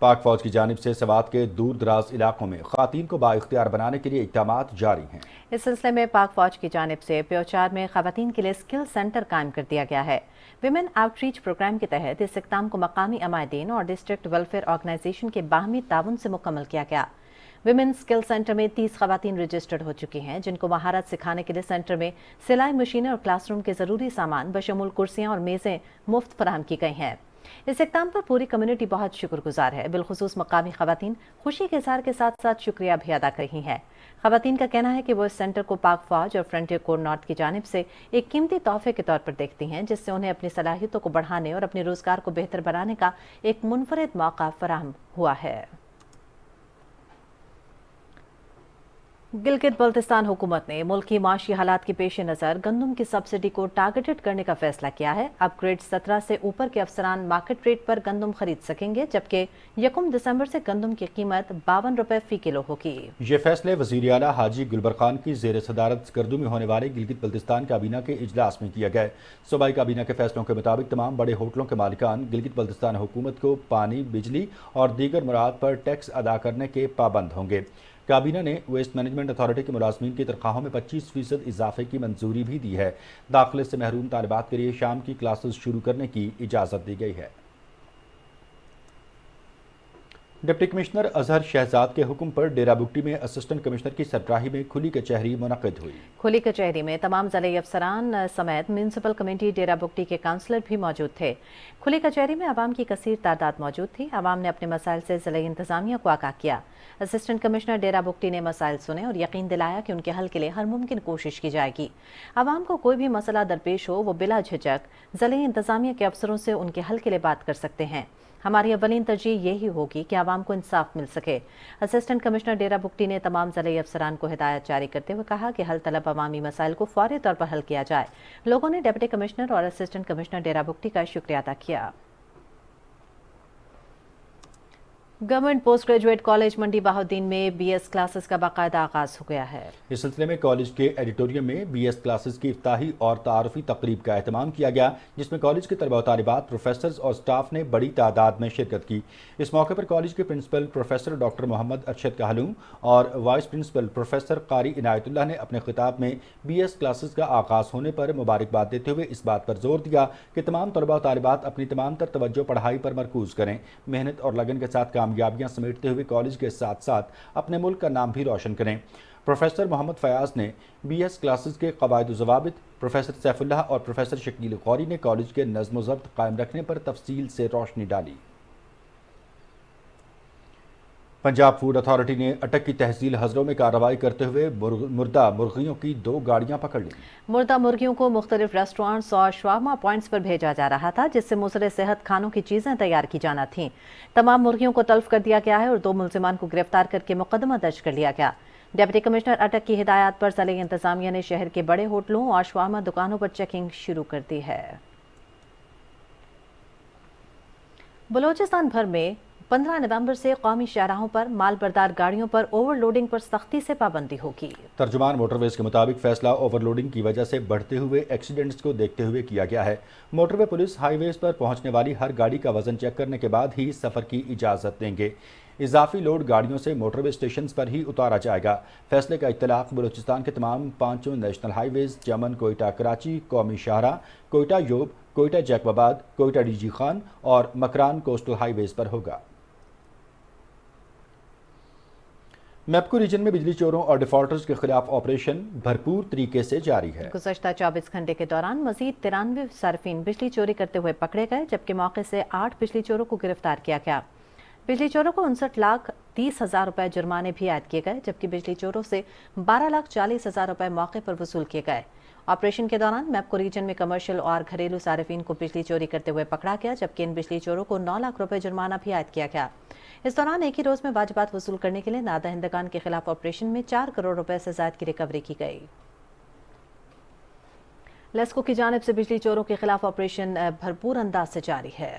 पाक फौज की जानिब से सवात के दूर दराज इलाकों में ख़वातीन को बाइख्तियार बनाने के लिए इक़दामात जारी हैं। इस सिलसिले में पाक फौज की जानिब से प्योचार में ख़वातीन के लिए स्किल सेंटर कायम कर दिया गया है। विमेन आउटरीच प्रोग्राम के तहत इस इक़दाम को मकामी अमायदीन और डिस्ट्रिक्ट वेलफेयर ऑर्गेनाइजेशन के बाहमी ताउन से मुकम्मल किया गया। विमेन स्किल सेंटर में 30 ख़वातीन रजिस्टर्ड हो चुकी हैं, जिनको महारत सिखाने के लिए सेंटर में सिलाई मशीनें और क्लासरूम के ज़रूरी सामान बशमूल कुर्सियाँ और मेज़ें मुफ्त फराहम की गई हैं। इस इक़दाम पर पूरी कम्युनिटी बहुत शुक्रगुजार है। बिलखुसूस मकामी ख़वातीन खुशी के इज़हार के साथ साथ शुक्रिया भी अदा कर रही हैं। ख़वातीन का कहना है कि वो इस सेंटर को पाक फौज और फ्रंटियर कोर नॉर्थ की जानिब से एक कीमती तोहफे के तौर पर देखती हैं, जिससे उन्हें अपनी सलाहियतों को बढ़ाने और अपने रोज़गार को बेहतर बनाने का एक मुनफरिद मौका फराहम हुआ है। गिलगित बल्तिस्तान हुकूमत ने मुल्क की माशी हालात के पेश नज़र गंदम की सब्सिडी को टारगेटेड करने का फैसला किया है। अपग्रेड 17 से ऊपर के अफसरान मार्केट रेट पर गंदम खरीद सकेंगे, जबकि 1 दिसंबर से गंदम की कीमत 52 रुपए फी किलो होगी। ये फैसले वज़ीर आला हाजी गुलबर खान की ज़ेर सदारत स्कर्दू में होने वाले गिलगित बल्तिस्तान काबीना के इजलास में किया गया। सूबाई काबीना के फैसलों के मुताबिक तमाम बड़े होटलों के मालिकान गिलगित बल्तिस्तान हुकूमत को पानी, बिजली और दीगर मुराद पर टैक्स अदा करने के पाबंद होंगे। काबीना ने वेस्ट मैनेजमेंट अथॉरिटी के मुलाजमीन की तनख्वाहों में 25% इजाफे की मंजूरी भी दी है। दाखिले से महरूम तालिबात के लिए शाम की क्लासेस शुरू करने की इजाज़त दी गई है। डिप्टी कमिश्नर अजहर शहजाद के हुक्म पर डेरा बुगटी में असिस्टेंट कमिश्नर की सरबराही में खुली कचहरी मुनक़िद हुई। खुली कचहरी में तमाम ज़िले अफसरान समेत म्यूनसिपल कमेटी डेरा बुगटी के काउंसलर भी मौजूद थे। खुली कचहरी में आवाम की कसीर तादाद मौजूद थी। आवाम ने अपने मसाइल से ज़िले इंतज़ामिया को आगाह किया। असिस्टेंट कमिश्नर डेरा बुगटी ने मसाइल सुने और यकीन दिलाया कि उनके हल के लिए हर मुमकिन कोशिश की जाएगी। आवाम को कोई भी मसला दरपेश हो, वो बिला झिझक ज़िले इंतज़ामिया के अफसरों से उनके हल के लिए बात कर सकते हैं। हमारी अव्वलीन तरजीह यही होगी कि आवाम को इंसाफ मिल सके। असिस्टेंट कमिश्नर डेरा बुगटी ने तमाम ज़िले अफसरान को हिदायत जारी करते हुए कहा कि हल तलब अवामी मसाइल को फौरी तौर पर हल किया जाए। लोगों ने डिप्टी कमिश्नर और असिस्टेंट कमिश्नर डेरा बुगटी का शुक्रिया अदा किया। गवर्नमेंट पोस्ट ग्रेजुएट कॉलेज मंडी बहाउद्दीन में BS क्लासेस का बाकायदा आगाज हो गया है। इस सिलसिले में कॉलेज के एडिटोरियम में BS क्लासेस की इफ्ताही और तारुफी तकरीब का एहतमाम किया गया, जिसमें कॉलेज के तलबा व तालिबात, प्रोफेसर्स और स्टाफ ने बड़ी तादाद में शिरकत की। इस मौके पर कॉलेज के principal professor doctor Mohammad Arshad Kahloon और वाइस प्रिंसिपल प्रोफेसर कारी इनायतुल्लाह ने अपने खिताब में BS क्लासेस का आगाज होने पर मुबारकबाद देते हुए इस बात पर जोर दिया कि तमाम तलबा व तालिबात अपनी तमाम तर तवज्जो पढ़ाई पर मरकूज करें, मेहनत और लगन के साथ कामयाबियां समेटते हुए कॉलेज के साथ साथ अपने मुल्क का नाम भी रोशन करें। प्रोफेसर मोहम्मद फयाज ने BS क्लासेस के क़वायद व ज़वाबित, प्रोफेसर सैफुल्लाह और प्रोफेसर शकील गौरी ने कॉलेज के नज़्म व ज़ब्त कायम रखने पर तफसील से रोशनी डाली। पंजाब फूड अथॉरिटी ने अटक की तहसील हजरों में कार्रवाई करते हुए मुर्दा मुर्गियों की 2 गाड़ियां पकड़ ली। मुर्दा मुर्गियों को मुख्तलिफ रेस्टोरेंट्स और शवारमा पॉइंट्स पर भेजा जा रहा था, जिससे मुसरे सेहत खानों की चीजें तैयार की जाना थीं। तमाम मुर्गियों को तल्फ कर दिया गया है और 2 मुलजिमान को गिरफ्तार करके मुकदमा दर्ज कर लिया गया। डिप्टी कमिश्नर अटक की हिदायत पर ज़िले इंतजामिया ने शहर के बड़े होटलों और शवारमा दुकानों पर चेकिंग शुरू कर दी है। बलोचिस्तान भर में 15 नवंबर से कौमी शाहराहों पर मालबरदार गाड़ियों पर ओवरलोडिंग पर सख्ती से पाबंदी होगी। तर्जुमान मोटरवेज के मुताबिक फैसला ओवरलोडिंग की वजह से बढ़ते हुए एक्सीडेंट्स को देखते हुए किया गया है। मोटरवे पुलिस हाईवेज पर पहुंचने वाली हर गाड़ी का वजन चेक करने के बाद ही सफर की इजाजत देंगे। इजाफी लोड गाड़ियों से मोटरवे स्टेशन पर ही उतारा जाएगा। फैसले का इत्तलाक बलूचिस्तान के तमाम 5 नेशनल हाईवेज चमन, कोयटा कराची, कौमी शाहरा, कोयटा योब, कोयटा जैकबाबाद, कोयटा DG खान और मकरान कोस्टल हाईवेज पर होगा। मैपको रीजन में बिजली चोरों और डिफॉल्टर्स के खिलाफ ऑपरेशन भरपूर तरीके से जारी है। गुज़श्ता 24 घंटे के दौरान मजीद 93 सार्फिन बिजली चोरी करते हुए पकड़े गए, जबकि मौके से 8 बिजली चोरों को गिरफ्तार किया गया। बिजली चोरों को 59,30,000 रुपए जुर्माने भी आयद किए गए, जबकि बिजली चोरों से 12,40,000 रुपए मौके पर वसूल किए गए। ऑपरेशन के दौरान मैपको रीजन में कमर्शियल और घरेलू सार्फिन को बिजली चोरी करते हुए पकड़ा गया, जबकि इन बिजली चोरों को 9 लाख रुपए जुर्माना भी आयद किया गया। इस दौरान एक ही रोज में वाजिबात वसूल करने के लिए नादहिंदगान के खिलाफ ऑपरेशन में 4 करोड़ रुपए से ज्यादा की रिकवरी की गई। लेस्को की जानिब से बिजली चोरों के खिलाफ ऑपरेशन भरपूर अंदाज से जारी है।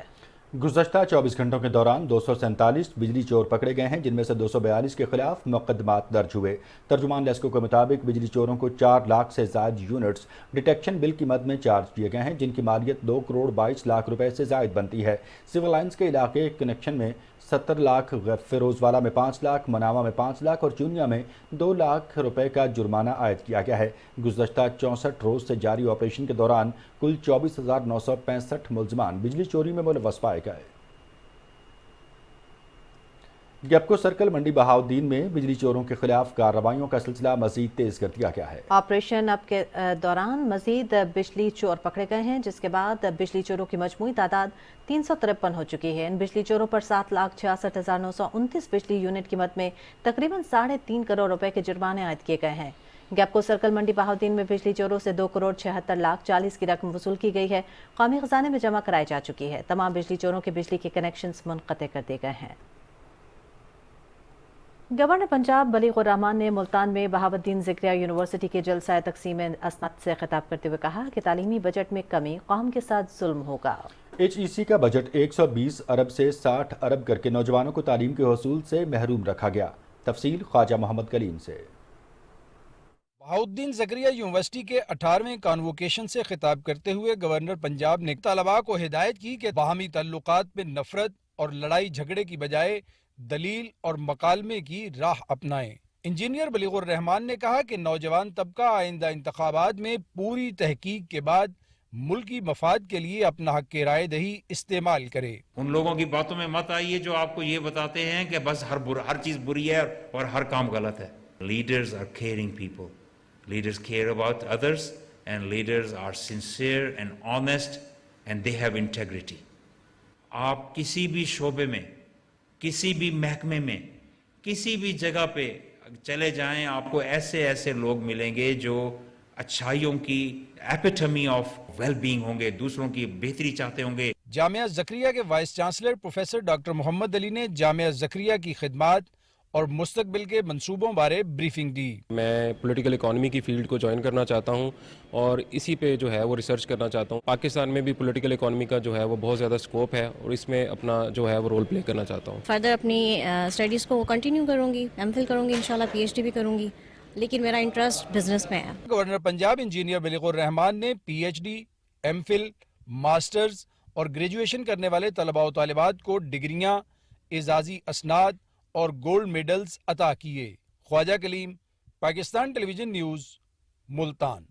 गुज़श्ता 24 घंटों के दौरान 247 बिजली चोर पकड़े गए हैं, जिनमें से 242 के खिलाफ मुकदमात दर्ज हुए। तर्जुमान लेस्को के मुताबिक बिजली चोरों को 4 लाख से ज़ायद यूनिट्स डिटेक्शन बिल की मद में चार्ज किए गए हैं, जिनकी मालियत 2 करोड़ 22 लाख रुपए से ज़ायद बनती है। सिविल लाइन्स के इलाके कनेक्शन में 70 लाख, फिरोजवाला में 5 लाख, मनावा में 5 लाख और चूनिया में 2 लाख रुपए का जुर्माना आयद किया गया है। गुज़श्ता 64 रोज से जारी ऑपरेशन के दौरान कुल 24,965 मुलजिमान बिजली चोरी में मुलव्वस पाए गए। गैपको सर्कल मंडी बहाउद्दीन में बिजली चोरों के खिलाफ कार्रवाइयों का सिलसिला मजीद तेज कर दिया गया है। ऑपरेशन अब के दौरान मजीद बिजली चोर पकड़े गए हैं, जिसके बाद बिजली चोरों की मजमूई तादाद 353 हो चुकी है। इन बिजली चोरों पर 7,66,929 बिजली यूनिट कीमत में तकरीबन 3.5 करोड़ रुपए के जुर्माने आयद किए गए हैं। गैपको सर्कल मंडी बहाउद्दीन में बिजली चोरों से 2 करोड़ 76 लाख 40 की रकम वसूल की गई है, कौमी खजाने में जमा कराई जा चुकी है। तमाम बिजली चोरों के बिजली के कनेक्शंस मुनक़ते कर दिए गए हैं। गवर्नर पंजाब बलीगुर रहमान ने मुल्तान में बहावुद्दीन ज़िक्रिया यूनिवर्सिटी के जलसा तक़सीम असनाद से खिताब करते हुए कहा कि तालीमी बजट में कमी कौम के साथ जुल्म होगा। HEC का बजट 120 अरब से 60 अरब करके नौजवानों को तालीम के हसूल से महरूम रखा गया। तफसील ख्वाजा मोहम्मद कलीम से। बहाउद्दीन ज़िक्रिया यूनिवर्सिटी के 18वें कॉन्वोकेशन से खिताब करते हुए गवर्नर पंजाब ने तलबा को हिदायत की कि बाहमी ताल्लुकात में नफरत और लड़ाई झगड़े की बजाय दलील और मकालमे की राह अपनाएं। इंजीनियर बलीगुर रहमान ने कहा कि नौजवान तबका आइंदा इंतखाबात में पूरी तहकीक के बाद मुल्की मफाद के लिए अपना हक राय दही इस्तेमाल करे। उन लोगों की बातों में मत आइए जो आपको ये बताते हैं कि बस हर चीज बुरी है और हर काम गलत है। Leaders are caring people, leaders care about others and leaders are sincere and honest and they have integrity. आप किसी भी शोबे में, किसी भी महकमे में, किसी भी जगह पे चले जाएं, आपको ऐसे ऐसे लोग मिलेंगे जो अच्छाइयों की एपिटमी ऑफ वेलबींग होंगे, दूसरों की बेहतरी चाहते होंगे। जामिया ज़करिया के vice chancellor professor doctor Mohammad Ali ने जामिया ज़करिया की खिदमात और मुस्तकबिल के मंसूबों बारे ब्रीफिंग दी। मैं पॉलिटिकल इकोनॉमी की फील्ड को ज्वाइन करना चाहता हूं और इसी पे जो है वो रिसर्च करना चाहता हूं। पाकिस्तान में भी पॉलिटिकल इकोनॉमी का जो है वो बहुत ज़्यादा स्कोप है और इसमें अपना जो है वो रोल प्ले करना चाहता हूं। फर्दर अपनी स्टडीज़ को कंटिन्यू करूंगी, एमफिल करूंगी, इंशाल्लाह पीएचडी भी करूंगी, लेकिन मेरा इंटरेस्ट बिजनेस में है। गवर्नर पंजाब इंजीनियर बिलीगुर रहमान ने पीएचडी, एमफिल, मास्टर्स और ग्रेजुएशन करने वाले तलबा और तालिबात को डिग्रियां, एजाजी असनाद और गोल्ड मेडल्स अता किए। Khwaja Kaleem, Pakistan television news, Multan.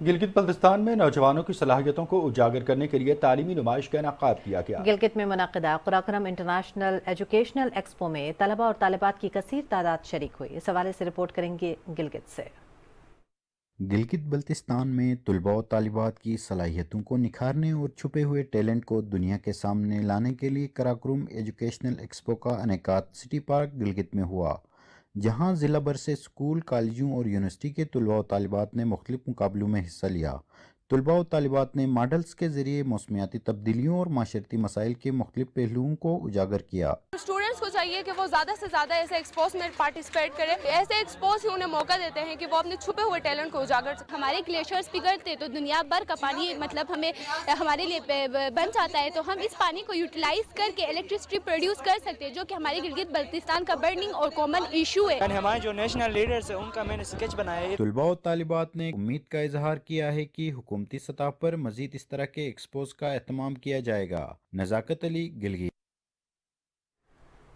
गिलगित बल्तिस्तान में नौजवानों की सलाहियतों को उजागर करने के लिए तालीमी नुमाइश का इनेकाद किया गया। गिलगित में मुनक़िदा कुराकरम इंटरनेशनल एजुकेशनल एक्सपो में तलबा और तालिबात की कसीर तादाद शरीक हुई। इस हवाले से रिपोर्ट करेंगे गिलगित से। गिलगित बल्तिस्तान में तलबा और तालिबात की सलाहियतों को निखारने और छुपे हुए टैलेंट को दुनिया के सामने लाने के लिए कराकुरम एजुकेशनल एक्सपो का इनेकाद सिटी पार्क गिलगित में हुआ, जहां ज़िला भर से स्कूल, कॉलेजों और यूनिवर्सिटी के तलबा और तालिबात ने मुख्तलिफ मुकाबलों में हिस्सा लिया। तलबा और तालिबात ने मॉडल्स के ज़रिए मौसमियाती तब्दीलियों और माशरती मसाइल के मुख्तलिफ पहलुओं को उजागर किया। स्टूडेंट्स को चाहिए कि वो ज़्यादा से ज़्यादा ऐसे एक्सपोज में पार्टिसिपेट करें। ऐसे एक्सपोज ही उन्हें मौका देते हैं कि वो अपने छुपे हुए टैलेंट को उजागर। हमारे ग्लेशियर्स पिघलते तो दुनिया भर का पानी मतलब हमारे लिए बन जाता है, तो हम इस पानी को यूटिलाइज करके इलेक्ट्रिसिटी प्रोड्यूस कर सकते हैं, जो कि हमारे गिलगित बल्तिस्तान का बर्निंग और कॉमन इशू है। हमारे जो नेशनल लीडर्स है उनका मैंने स्केच बनाया है। तलबा और तालिबात ने उम्मीद का इजहार किया है कि हुकूमती सतह पर मजीद इस तरह के एक्सपोज का एहतमाम किया जाएगा। नज़ाकत अली, गिलगित।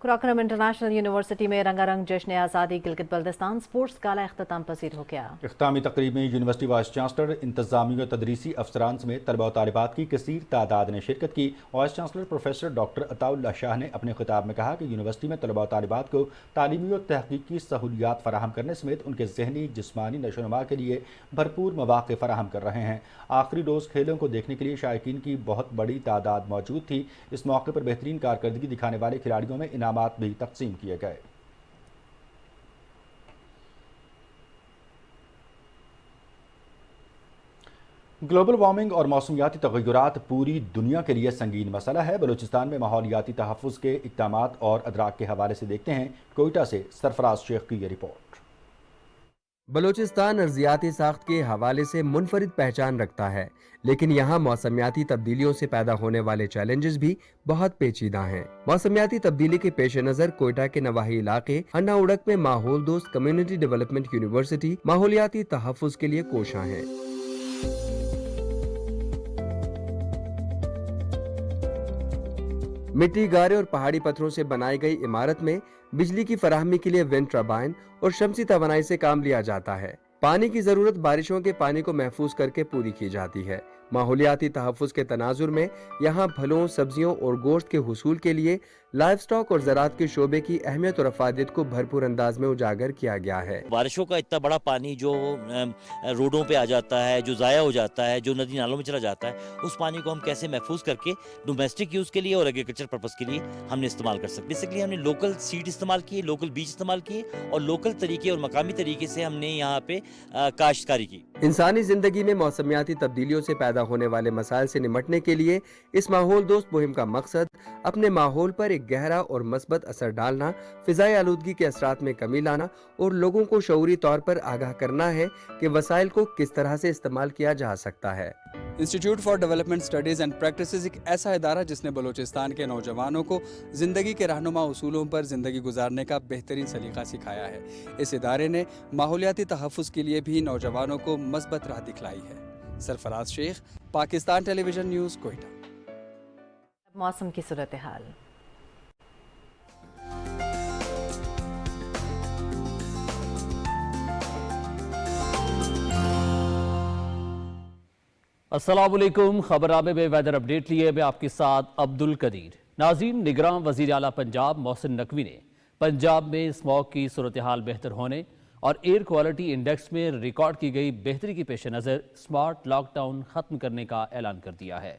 कुराकरम इंटरनेशनल यूनिवर्सिटी में रंगारंग जश्न आज़ादी गिलगित बल्तिस्तान स्पोर्ट्स काला इख्तिताम पसीर हो गया। इख्तितामी तकरीब में यूनिवर्सिटी वाइस चांसलर, इंतजामी और तदरीसी अफसरान समेत तलबा और तालिबात की कसीर तादाद ने शिरकत की। Vice chancellor professor doctor Ataullah Shah ने अपने खिताब में कहा कि यूनिवर्सिटी में तलबा और तालिबात को तालीमी और तहकीकी सहूलियात फराहम करने समेत उनके जहनी जिस्मानी नशोनुमा के लिए भरपूर मौक़े फराहम कर रहे हैं। आखिरी रोज़ खेलों को देखने के लिए शायकीन की बहुत बड़ी तादाद मौजूद थी। इस मौके पर बेहतरीन कारकर्दगी दिखाने वाले खिलाड़ियों में इनामात भी तकसीम किए गए। ग्लोबल वार्मिंग और मौसमियाती तग़य्युरात पूरी दुनिया के लिए संगीन मसला है। बलूचिस्तान में माहौलियाती तहफ़्फ़ुज़ के इक़दामात और अदराक के हवाले से देखते हैं कोयटा से सरफराज शेख की ये रिपोर्ट। बलूचिस्तान अर्जियाती साख्त के हवाले से मुनफरिद पहचान रखता है, लेकिन यहाँ मौसमियाती तब्दीलियों से पैदा होने वाले चैलेंजेस भी बहुत पेचीदा हैं। मौसमियाती तब्दीली के पेश नज़र कोयटा के नवाही इलाके अन्ना उड़क में माहौल दोस्त कम्युनिटी डेवलपमेंट यूनिवर्सिटी माहौलियाती तहफ़्फ़ुज़ के लिए कोशां है। मिट्टी, गारे और पहाड़ी पत्थरों से बनाई गई इमारत में बिजली की फराहमी के लिए विंड टर्बाइन और शमसी तवानाई से काम लिया जाता है। पानी की जरूरत बारिशों के पानी को महफूज करके पूरी की जाती है। माहौलियाती तहफ़्फ़ुज़ के तनाजुर में यहाँ फलों, सब्जियों और गोश्त के हुसूल के लिए लाइव स्टॉक और ज़राअत के शोबे की अहमियत और अफादियत को भरपूर अंदाज में उजागर किया गया है। बारिशों का इतना बड़ा पानी जो रोडों पे आ जाता है, जो ज़ाया हो जाता है, जो नदी नालों में चला जाता है, उस पानी को हम कैसे महफूज करके डोमेस्टिक यूज़ के लिए और एग्रीकल्चर पर्पज़ के लिए हमने इस्तेमाल कर सकते। बेसिकली हमने लोकल सीड इस्तेमाल किए, लोकल बीज इस्तेमाल किए और लोकल तरीके और मकामी तरीके से हमने यहाँ पे काश्तकारी की। इंसानी जिंदगी में मौसमियाती तब्दीलियों से पैदा होने वाले मसाइल से निमटने के लिए इस माहौल दोस्त मुहिम का मकसद अपने माहौल पर एक गहरा और मस्बत असर डालना, फिजाई आलूदगी के असरात में कमी लाना और लोगों को शऊरी तौर पर आगाह करना है कि वसाइल को किस तरह से इस्तेमाल किया जा सकता है। Institute for development studies and practices एक ऐसा इदारा जिसने बलूचिस्तान के नौजवानों को ज़िंदगी के रहनुमा उसूलों पर ज़िंदगी गुजारने का बेहतरीन सलीका सिखाया है। इस इदारे ने माहौलियाती तहफ़्फ़ुज़ के लिए भी नौजवानों को मस्बत राह दिखलाई है। Sarfaraz Sheikh, Pakistan television news, Quetta. मौसम की सूरत हाल। अस्सलाम वालेकुम। खबरनामे में वेदर अपडेट लिए मैं आपके साथ अब्दुल कदीर। नाज़रीन, निगरान वज़ीर आला पंजाब मोहसिन नकवी ने पंजाब में स्मॉग की सूरत हाल बेहतर होने और एयर क्वालिटी इंडेक्स में रिकॉर्ड की गई बेहतरी के पेश नज़र स्मार्ट लॉकडाउन ख़त्म करने का ऐलान कर दिया है।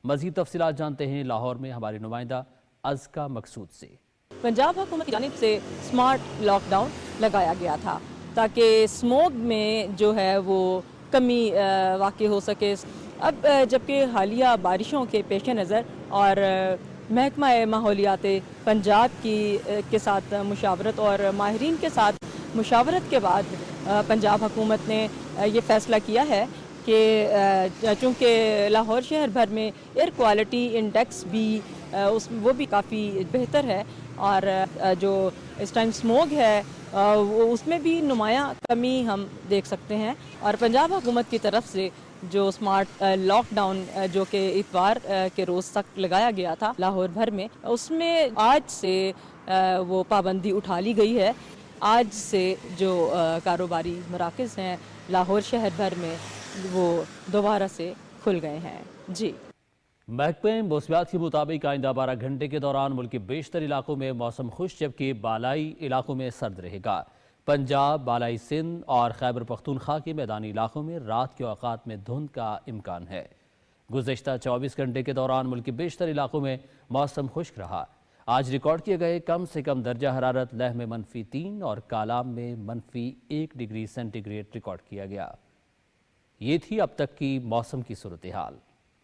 मज़ीद तफसीलात जानते हैं लाहौर में हमारी नुमाइंदा अज़का मकसूद से। पंजाब हुकूमत की जानिब से स्मार्ट लॉकडाउन लगाया गया था। تاکہ स्मोग में जो है वो कमी वाक़ई हो सके। अब जबकि हालिया बारिशों के पेश नज़र और महकमा माहौलियात पंजाब के साथ मुशावरत और माहिरीन के साथ मुशावरत के बाद पंजाब हुकूमत ने ये फ़ैसला किया है कि चूँकि लाहौर शहर भर में एयर क्वालिटी इंडेक्स भी वो भी काफ़ी बेहतर है और जो इस टाइम स्मोग है उसमें भी नुमायाँ कमी हम देख सकते हैं। और पंजाब हुकूमत की तरफ से जो स्मार्ट लॉकडाउन जो कि इतवार के रोज़ तक लगाया गया था लाहौर भर में, उसमें आज से वो पाबंदी उठा ली गई है। आज से जो कारोबारी मराकज़ हैं लाहौर शहर भर में वो दोबारा से खुल गए हैं। जी, महकमे मौसमियात के मुताबिक आइंदा 12 घंटे के दौरान मुल्क के बेशतर इलाकों में मौसम खुश, जबकि बालाई इलाकों में सर्द रहेगा। पंजाब, बालाई सिंध और खैबर पख्तूनख्वा के मैदानी इलाकों में रात के औकात में धुंध का इम्कान है। गुज़श्ता 24 घंटे के दौरान मुल्क के बेशतर इलाकों में मौसम खुश्क रहा। आज रिकॉर्ड किए गए कम से कम दर्जा हरारत लेह में -3 और कालाम में -1 डिग्री सेंटीग्रेड रिकॉर्ड किया गया। ये थी अब तक की मौसम की सूरत हाल।